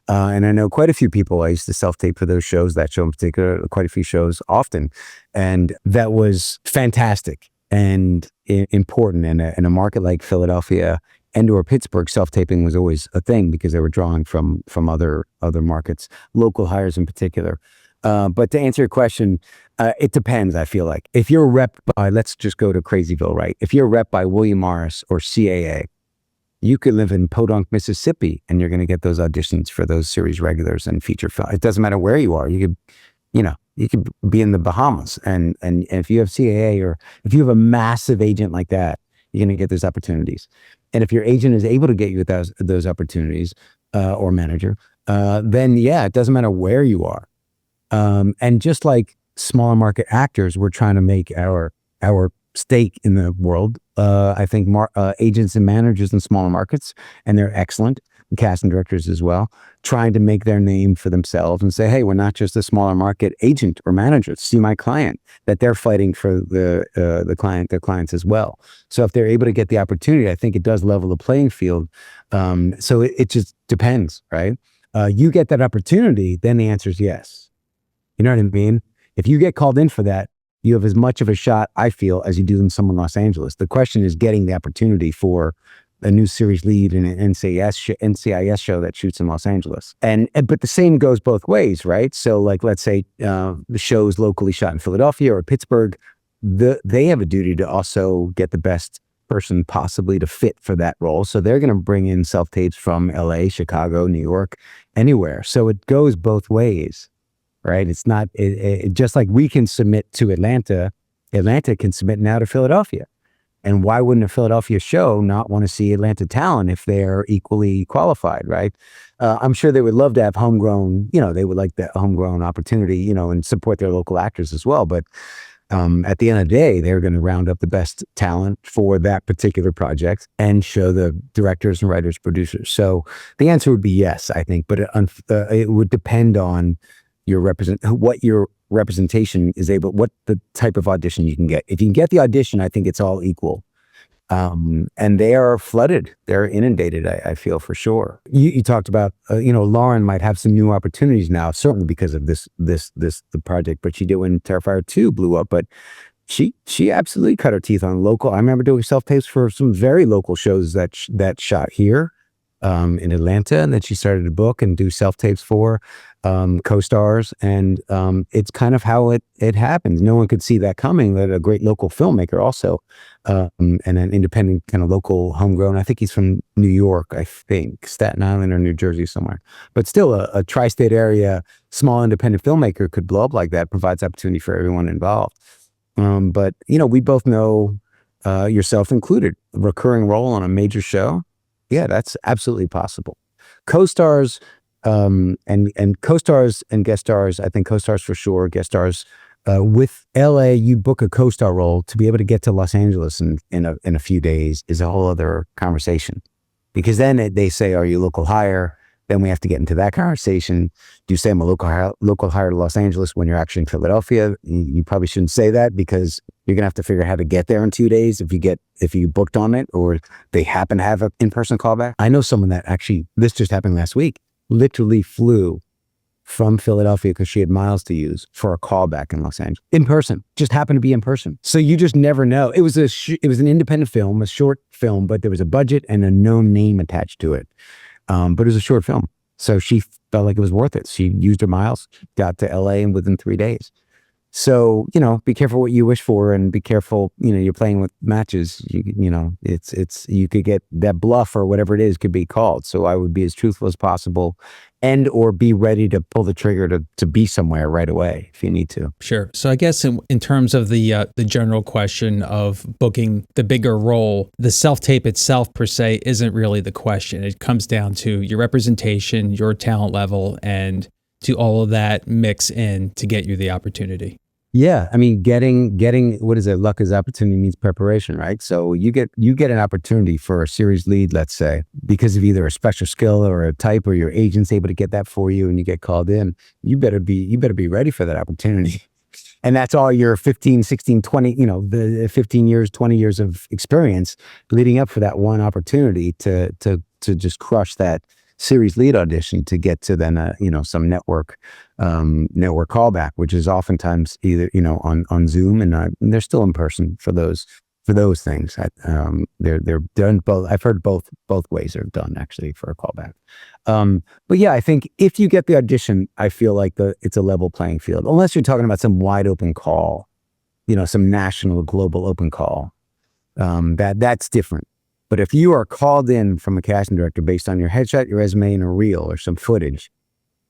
Speaker 2: And I know quite a few people I used to self-tape for those shows, that show in particular, quite a few shows often. And that was fantastic and important. And in a market like Philadelphia and or Pittsburgh, self-taping was always a thing because they were drawing from other markets, local hires in particular. But to answer your question, it depends, I feel like. If you're rep by, let's just go to Crazyville, right? If you're rep by William Morris or CAA, you could live in Podunk, Mississippi, and you're going to get those auditions for those series regulars and feature film. It doesn't matter where you are. You could you could be in the Bahamas, and if you have CAA, or if you have a massive agent like that, you're going to get those opportunities. And if your agent is able to get you those opportunities, or manager, then yeah, it doesn't matter where you are. And just like smaller market actors, we're trying to make our stake in the world. I think agents and managers in smaller markets, and they're excellent, casting directors as well, trying to make their name for themselves and say, hey, we're not just a smaller market agent or manager. See my client, that they're fighting for their clients as well. So if they're able to get the opportunity, I think it does level the playing field. So it just depends, right? You get that opportunity, then the answer is yes. You know what I mean? If you get called in for that, you have as much of a shot, I feel, as you do in someone in Los Angeles. The question is getting the opportunity for a new series lead in an NCIS show that shoots in Los Angeles. But the same goes both ways, right? So like, let's say the show's locally shot in Philadelphia or Pittsburgh, they have a duty to also get the best person possibly to fit for that role. So they're going to bring in self-tapes from LA, Chicago, New York, anywhere. So it goes both ways, right? It's not just like we can submit to Atlanta can submit now to Philadelphia. And why wouldn't a Philadelphia show not want to see Atlanta talent if they're equally qualified, right? I'm sure they would love to have homegrown, they would like that homegrown opportunity, and support their local actors as well. But at the end of the day, they're going to round up the best talent for that particular project and show the directors and writers, producers. So the answer would be yes, I think, but it would depend on what your representation is what the type of audition you can get. If you can get the audition, I think it's all equal. And they are flooded. They're inundated, I feel, for sure. You talked about, Lauren might have some new opportunities now, certainly because of the project, but she did when Terrifier 2 blew up, but she absolutely cut her teeth on local. I remember doing self-tapes for some very local shows that shot here in Atlanta, and then she started to book and do self-tapes for co-stars, and it's kind of how it happens. No one could see that coming, that a great local filmmaker also, and an independent kind of local homegrown, I think he's from New York, I think, Staten Island or New Jersey somewhere, but still a tri-state area, small independent filmmaker could blow up like that, provides opportunity for everyone involved. But we both know, yourself included, a recurring role on a major show. Yeah, that's absolutely possible. Co-stars, and co-stars and guest stars, I think co-stars for sure, guest stars. With LA, you book a co-star role, to be able to get to Los Angeles in a few days is a whole other conversation. Because then they say, are you local hire? Then we have to get into that conversation. Do you say I'm a local hire to Los Angeles when you're actually in Philadelphia? You probably shouldn't say that, because you're gonna have to figure out how to get there in 2 days if you booked on it, or they happen to have an in-person callback. I know someone that actually, this just happened last week, literally flew from Philadelphia because she had miles to use for a callback in Los Angeles, in person, just happened to be in person. So you just never know. It was an independent film, a short film, but there was a budget and a known name attached to it. But it was a short film. So she felt like it was worth it. She used her miles, got to LA and within 3 days. So, be careful what you wish for, and be careful, you're playing with matches. You could get that bluff or whatever it is could be called. So I would be as truthful as possible, or be ready to pull the trigger to be somewhere right away if you need to.
Speaker 1: Sure. So I guess in terms of the general question of booking the bigger role, the self-tape itself per se isn't really the question. It comes down to your representation, your talent level, and to all of that mix in to get you the opportunity.
Speaker 2: Yeah, I mean, getting what is it? Luck is opportunity means preparation, right? So you get an opportunity for a series lead, let's say, because of either a special skill or a type, or your agent's able to get that for you, and you get called in. You better be ready for that opportunity. And that's all your 15, 16, 20, the 15 years, 20 years of experience leading up for that one opportunity to just crush that series lead audition to get to then some network callback, which is oftentimes either on Zoom, and they're still in person for those things. They're done both. I've heard both ways are done actually for a callback. But yeah, I think if you get the audition, I feel like it's a level playing field, unless you're talking about some wide open call, some national global open call. That's different. But if you are called in from a casting director based on your headshot, your resume, and a reel or some footage,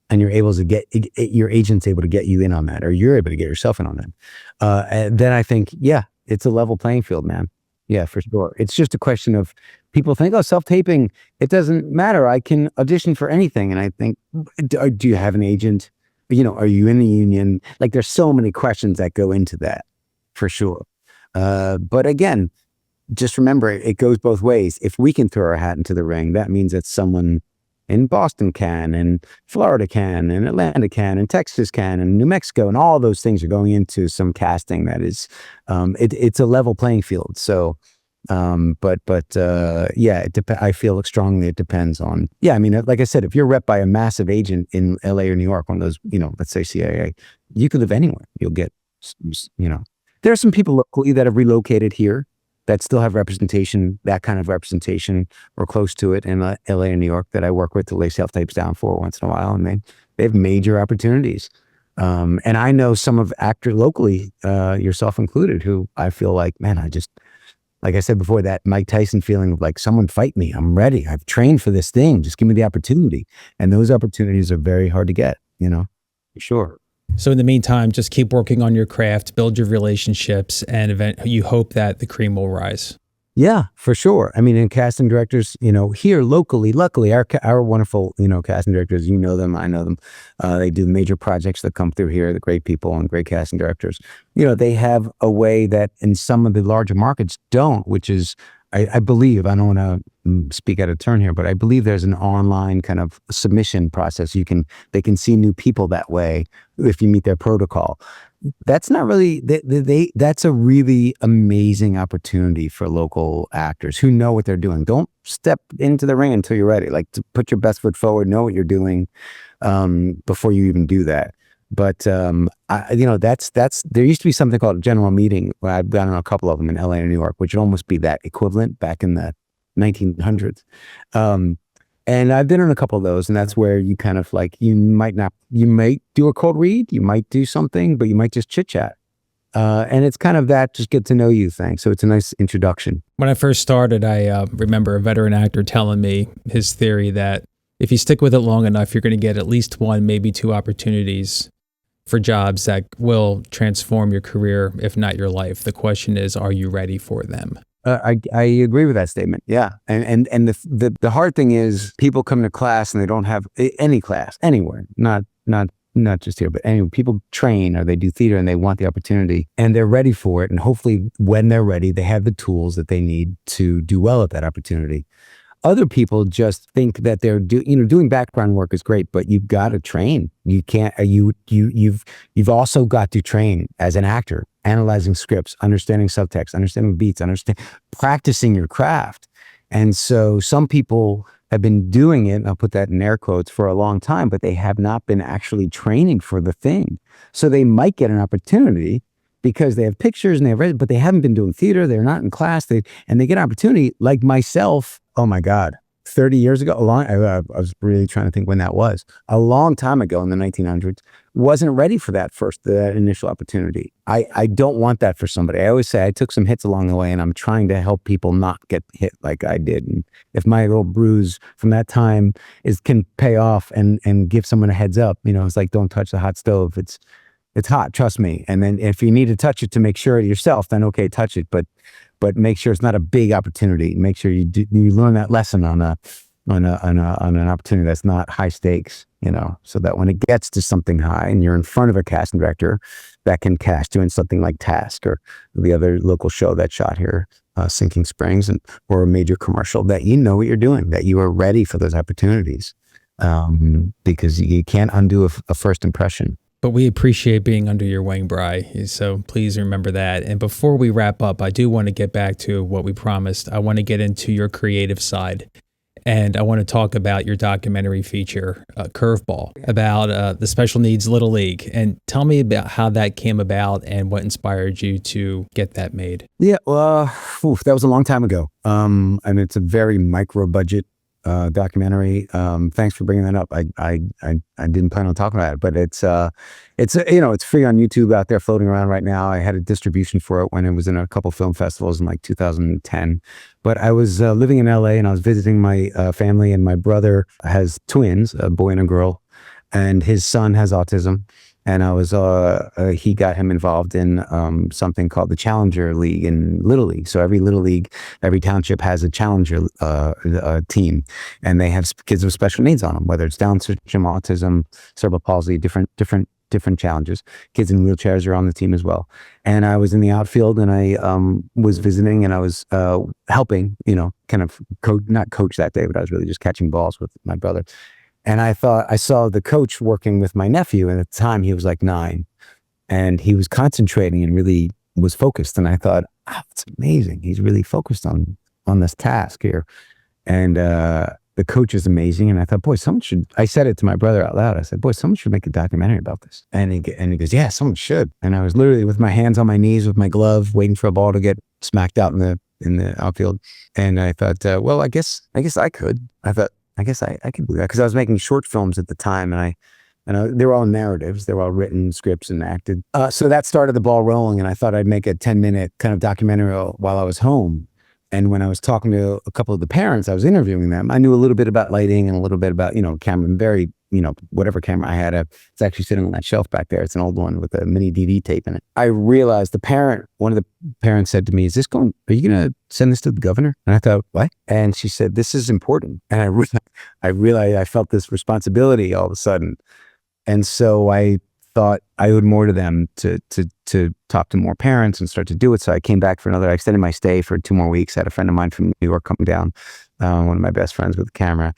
Speaker 2: and you're able to get your agent's able to get you in on that, or you're able to get yourself in on that, and then I think, yeah, it's a level playing field, man. Yeah, for sure. It's just a question of people think, oh, self-taping, it doesn't matter. I can audition for anything. And I think, do you have an agent? Are you in the union? Like, there's so many questions that go into that, for sure. But again, just remember, it goes both ways. If we can throw our hat into the ring, that means that someone in Boston can, and Florida can, and Atlanta can, and Texas can, and New Mexico, and all those things are going into some casting that is, it's a level playing field. So, yeah, I feel strongly it depends on, yeah, I mean, like I said, if you're rep by a massive agent in LA or New York, one of those, let's say CIA, you could live anywhere. You'll get, there are some people locally that have relocated here that still have representation, that kind of representation, or close to it in LA and New York that I work with to lay self-tapes down for once in a while. And they have major opportunities. And I know some of actors locally, yourself included, who I feel like, man, like I said before, that Mike Tyson feeling of like, someone fight me. I'm ready. I've trained for this thing. Just give me the opportunity. And those opportunities are very hard to get, for sure.
Speaker 1: So in the meantime, just keep working on your craft, build your relationships, and you hope that the cream will rise.
Speaker 2: Yeah, for sure. I mean, in casting directors, here locally, luckily, our wonderful, casting directors, them, I know them. They do major projects that come through here, the great people and great casting directors. They have a way that in some of the larger markets don't, which is, I believe, I don't want to speak out of turn here, but I believe there's an online kind of submission process. They can see new people that way if you meet their protocol. That's not really, that's a really amazing opportunity for local actors who know what they're doing. Don't step into the ring until you're ready. Like, to put your best foot forward, know what you're doing before you even do that. But that's there used to be something called a general meeting. I've done a couple of them in LA and New York, which would almost be that equivalent back in the 1900s. And I've been on a couple of those, and that's where you kind of like, you might do a cold read, you might do something, but you might just chit chat. And it's kind of that just get to know you thing. So it's a nice introduction.
Speaker 1: When I first started, I remember a veteran actor telling me his theory that if you stick with it long enough, you're going to get at least one, maybe two opportunities for jobs that will transform your career, if not your life. The question is, are you ready for them?
Speaker 2: I agree with that statement. Yeah. And the hard thing is, people come to class and they don't have any class anywhere, not just here, but anyway, people train or they do theater and they want the opportunity and they're ready for it. And hopefully when they're ready, they have the tools that they need to do well at that opportunity. Other people just think that they're doing background work is great, but you've got to train. You can't, you've also got to train as an actor, analyzing scripts, understanding subtext, understanding beats, practicing your craft. And so some people have been doing it, and I'll put that in air quotes, for a long time, but they have not been actually training for the thing. So they might get an opportunity because they have pictures and they have read, but they haven't been doing theater. They're not in class. And they get an opportunity like myself. Oh my God, 30 years ago, I was really trying to think when that was. A long time ago in the 1900s, wasn't ready for that initial opportunity. I don't want that for somebody. I always say I took some hits along the way, and I'm trying to help people not get hit like I did. And if my little bruise from that time can pay off and give someone a heads up, it's like, don't touch the hot stove. It's hot, trust me. And then if you need to touch it to make sure yourself, then okay, touch it. But make sure it's not a big opportunity. Make sure you learn that lesson on an opportunity that's not high stakes, so that when it gets to something high and you're in front of a casting director that can cast you in something like Task or the other local show that shot here, Sinking Springs, or a major commercial, that you know what you're doing, that you are ready for those opportunities, because you can't undo a first impression.
Speaker 1: But we appreciate being under your wing, Bri. So please remember that. And before we wrap up, I do want to get back to what we promised. I want to get into your creative side. And I want to talk about your documentary feature, Curveball, about the special needs Little League. And tell me about how that came about and what inspired you to get that made.
Speaker 2: Yeah, well, that was a long time ago. And it's a very micro budget documentary. Thanks for bringing that up. I didn't plan on talking about it, but it's free on YouTube out there floating around right now. I had a distribution for it when it was in a couple film festivals in like 2010. But I was living in LA and I was visiting my family, and my brother has twins, a boy and a girl. and his son has autism. And I was, he got him involved in something called the Challenger League in Little League. So every Little League, every township has a Challenger team, and they have kids with special needs on them, whether it's Down syndrome, autism, cerebral palsy, different challenges. Kids in wheelchairs are on the team as well. And I was in the outfield, and I was visiting, and I was helping, kind of not coach that day, but I was really just catching balls with my brother. And I saw the coach working with my nephew, and at the time he was like 9, and he was concentrating and really was focused. And I thought, oh, it's amazing. He's really focused on this task here. And the coach is amazing. And I thought, boy, I said it to my brother out loud. I said, boy, someone should make a documentary about this. And he goes, yeah, someone should. And I was literally with my hands on my knees with my glove, waiting for a ball to get smacked out in the outfield. And I thought, well, I guess I could. I guess I could do that, because I was making short films at the time, and they were all narratives. They were all written scripts and acted. So that started the ball rolling, and I thought I'd make a 10-minute kind of documentary while I was home. And when I was talking to a couple of the parents, I was interviewing them. I knew a little bit about lighting and a little bit about, camera, whatever camera I had. It's actually sitting on that shelf back there. It's an old one with a mini DV tape in it. I realized one of the parents said to me, are you going to send this to the governor? And I thought, what? And she said, this is important. And I realized I felt this responsibility all of a sudden. And so I thought I owed more to them to talk to more parents and start to do it. So I came back I extended my stay for 2 more weeks. I had a friend of mine from New York come down, one of my best friends with a camera,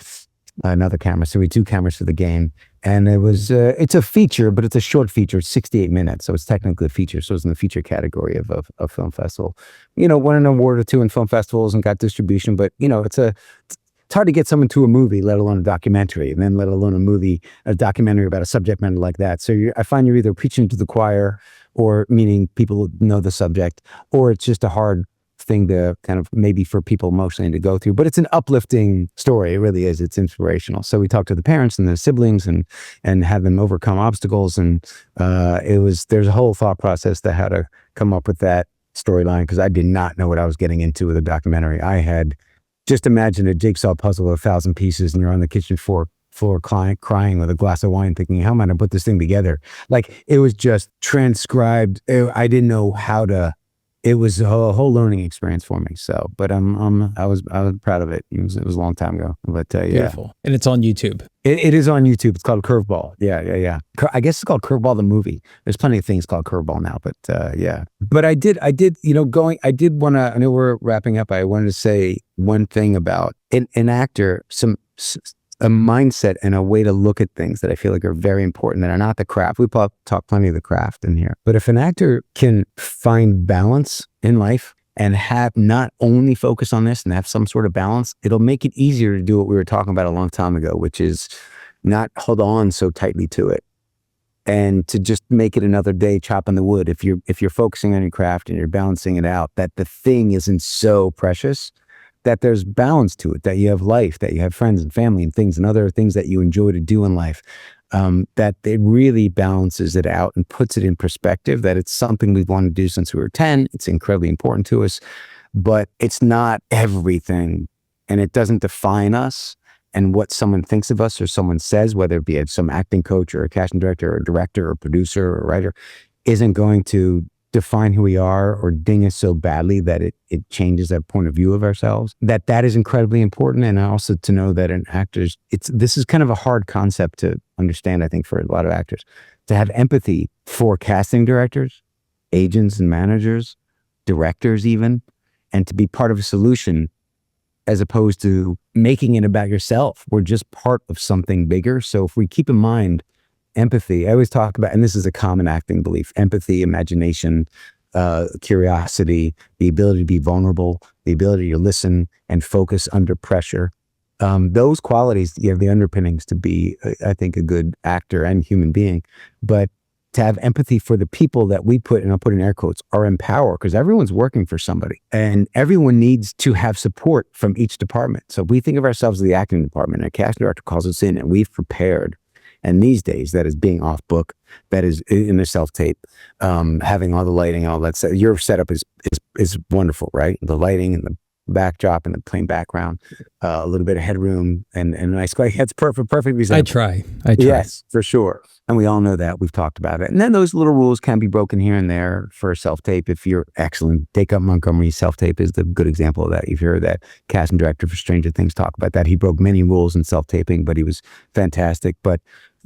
Speaker 2: another camera. So we had 2 cameras for the game. And it's a feature, but it's a short feature. It's 68 minutes. So it's technically a feature. So it's in the feature category of film festival. Won an award or 2 in film festivals and got distribution. But, it's hard to get someone to a movie, let alone a documentary, and then let alone a documentary about a subject matter like that. So I find you're either preaching to the choir, or meaning people know the subject, or it's just a hard thing to kind of maybe for people emotionally to go through. But it's an uplifting story. It really is. It's inspirational. So we talked to the parents and the siblings and have them overcome obstacles. And there's a whole thought process to how to come up with that storyline, because I did not know what I was getting into with a documentary. I had just imagined a jigsaw puzzle of 1,000 pieces, and you're on the kitchen floor crying with a glass of wine, thinking, how am I going to put this thing together? Like, it was just transcribed. I didn't know how to. It was a whole learning experience for me. So, but I was proud of it. It was a long time ago, but
Speaker 1: Beautiful.
Speaker 2: Yeah.
Speaker 1: And it's on YouTube.
Speaker 2: It is on YouTube. It's called Curveball. Yeah. I guess it's called Curveball the movie. There's plenty of things called Curveball now, but yeah. But I did want to. I know we're wrapping up. I wanted to say one thing about an actor, a mindset and a way to look at things that I feel like are very important, that are not the craft. We talk plenty of the craft in here. But if an actor can find balance in life and have not only focus on this and have some sort of balance, it'll make it easier to do what we were talking about a long time ago, which is not hold on so tightly to it, and to just make it another day chopping the wood. If you're focusing on your craft and you're balancing it out, that the thing isn't so precious, that there's balance to it, that you have life, that you have friends and family and things and other things that you enjoy to do in life, that it really balances it out and puts it in perspective, that it's something we've wanted to do since we were 10. It's incredibly important to us, but it's not everything, and it doesn't define us. And what someone thinks of us or someone says, whether it be some acting coach or a casting director or a director or producer or writer, isn't going to define who we are or ding us so badly that it changes that point of view of ourselves. That is incredibly important. And also to know that an actor's, this is kind of a hard concept to understand, I think, for a lot of actors, to have empathy for casting directors, agents and managers, directors even, and to be part of a solution as opposed to making it about yourself. We're just part of something bigger. So if we keep in mind empathy, I always talk about, and this is a common acting belief, empathy, imagination, curiosity, the ability to be vulnerable, the ability to listen and focus under pressure. Those qualities, you have the underpinnings to be, I think, a good actor and human being. But to have empathy for the people that we put, and I'll put in air quotes, are in power, because everyone's working for somebody and everyone needs to have support from each department. So if we think of ourselves as the acting department, and a casting director calls us in and we've prepared. And these days, that is being off book, that is in a self-tape, having all the lighting, all that. Your setup is wonderful, right? The lighting and backdrop and the plain background, a little bit of headroom and a nice light. That's perfect example.
Speaker 1: I try.
Speaker 2: Yes, for sure. And we all know that. We've talked about it. And then those little rules can be broken here and there for self-tape. If you're excellent, Take Up Montgomery self-tape is the good example of that. You've heard that casting director for Stranger Things talk about that. He broke many rules in self-taping, but he was fantastic. But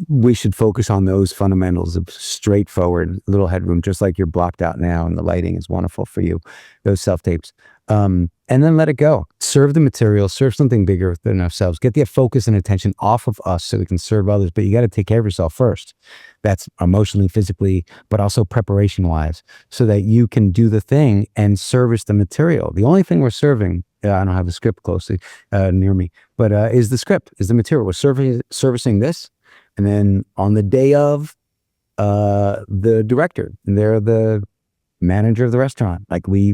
Speaker 2: we should focus on those fundamentals of straightforward little headroom, just like you're blocked out now and the lighting is wonderful for you, those self-tapes. And then let it go. Serve the material, serve something bigger than ourselves. Get the focus and attention off of us so we can serve others. But you got to take care of yourself first. That's emotionally, physically, but also preparation-wise, so that you can do the thing and service the material. The only thing we're serving, I don't have the script closely near me, but is the script, is the material. We're servicing this. And then on the day of, the director, and they're the manager of the restaurant. Like we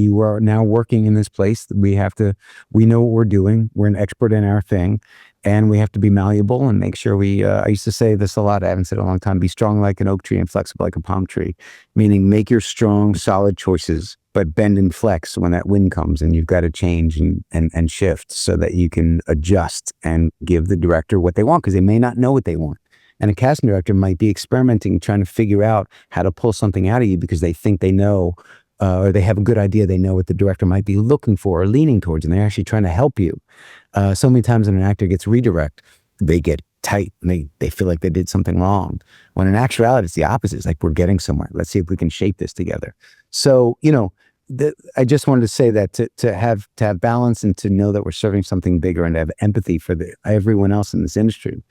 Speaker 2: were now working in this place. We know what we're doing. We're an expert in our thing, and we have to be malleable and make sure I used to say this a lot. I haven't said it in a long time. Be strong like an oak tree and flexible like a palm tree, meaning make your strong, solid choices, but bend and flex when that wind comes and you've got to change and shift so that you can adjust and give the director what they want, because they may not know what they want. And a casting director might be experimenting, trying to figure out how to pull something out of you because they think they know, or they have a good idea. They know what the director might be looking for or leaning towards, and they're actually trying to help you. So many times when an actor gets redirect, they get tight and they feel like they did something wrong. When in actuality, it's the opposite. It's like, we're getting somewhere. Let's see if we can shape this together. So, I just wanted to say that to have balance and to know that we're serving something bigger and to have empathy for everyone else in this industry,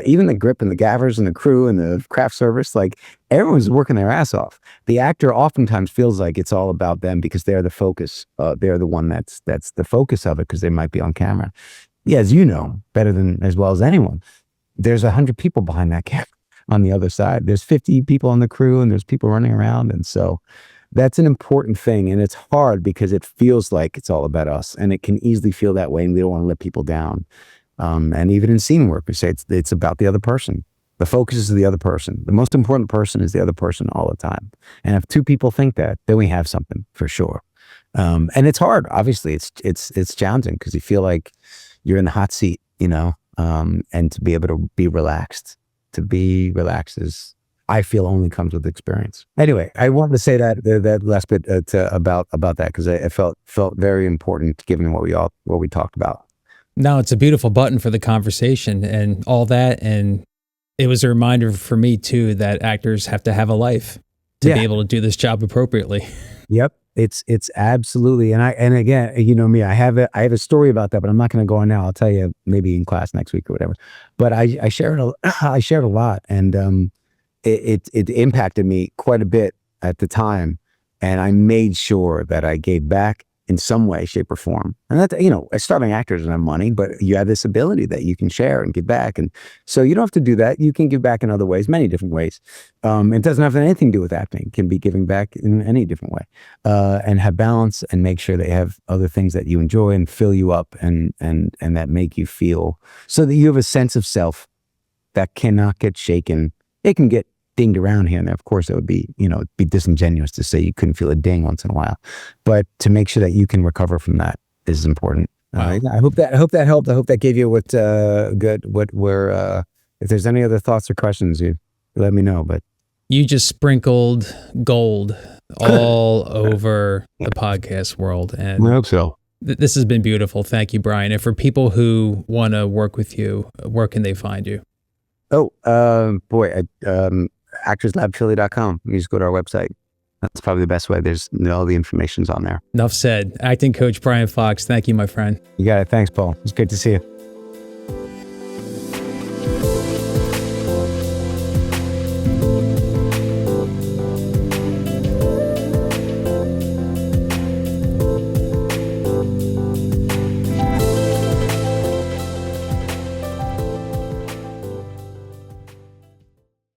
Speaker 2: even the grip and the gaffers and the crew and the craft service, like everyone's working their ass off. The actor oftentimes feels like it's all about them because they're the focus. They're the one that's the focus of it because they might be on camera. Yeah, as you know, as well as anyone, there's 100 people behind that camera on the other side. There's 50 people on the crew and there's people running around. And so that's an important thing. And it's hard because it feels like it's all about us, and it can easily feel that way. And we don't want to let people down. And even in scene work, we say it's about the other person. The focus is the other person. The most important person is the other person all the time. And if two people think that, then we have something for sure. And it's hard. Obviously, it's challenging because you feel like you're in the hot seat, and to be able to be relaxed. To be relaxed is, I feel, only comes with experience. Anyway, I wanted to say that last bit about that because it felt very important given what we talked about.
Speaker 1: No, it's a beautiful button for the conversation and all that, and it was a reminder for me too that actors have to have a life to be able to do this job appropriately.
Speaker 2: Yep, it's absolutely, and again, you know me, I have a story about that, but I'm not going to go on now. I'll tell you maybe in class next week or whatever. But I shared a lot, and it impacted me quite a bit at the time, and I made sure that I gave back in some way, shape, or form. And that, as starving actors don't have money, but you have this ability that you can share and give back. And so you don't have to do that. You can give back in other ways, many different ways. It doesn't have anything to do with acting. It can be giving back in any different way, and have balance and make sure that you have other things that you enjoy and fill you up and that make you feel so that you have a sense of self that cannot get shaken. It can get dinged around here and there. Of course, it would be, it'd be disingenuous to say you couldn't feel a ding once in a while, but to make sure that you can recover from that is important.
Speaker 1: Wow.
Speaker 2: I hope that helped. I hope that gave you if there's any other thoughts or questions, you let me know. But
Speaker 1: you just sprinkled gold all over the podcast world, and
Speaker 2: I hope so.
Speaker 1: This has been beautiful. Thank you, Bryan. And for people who want to work with you, where can they find you? actorslabphilly.com. You just go to our website. That's probably the best way. There's all the information's on there. Enough said. Acting coach Bryan Fox, thank you, my friend.
Speaker 2: You got it. Thanks, Paul. It's great to see you.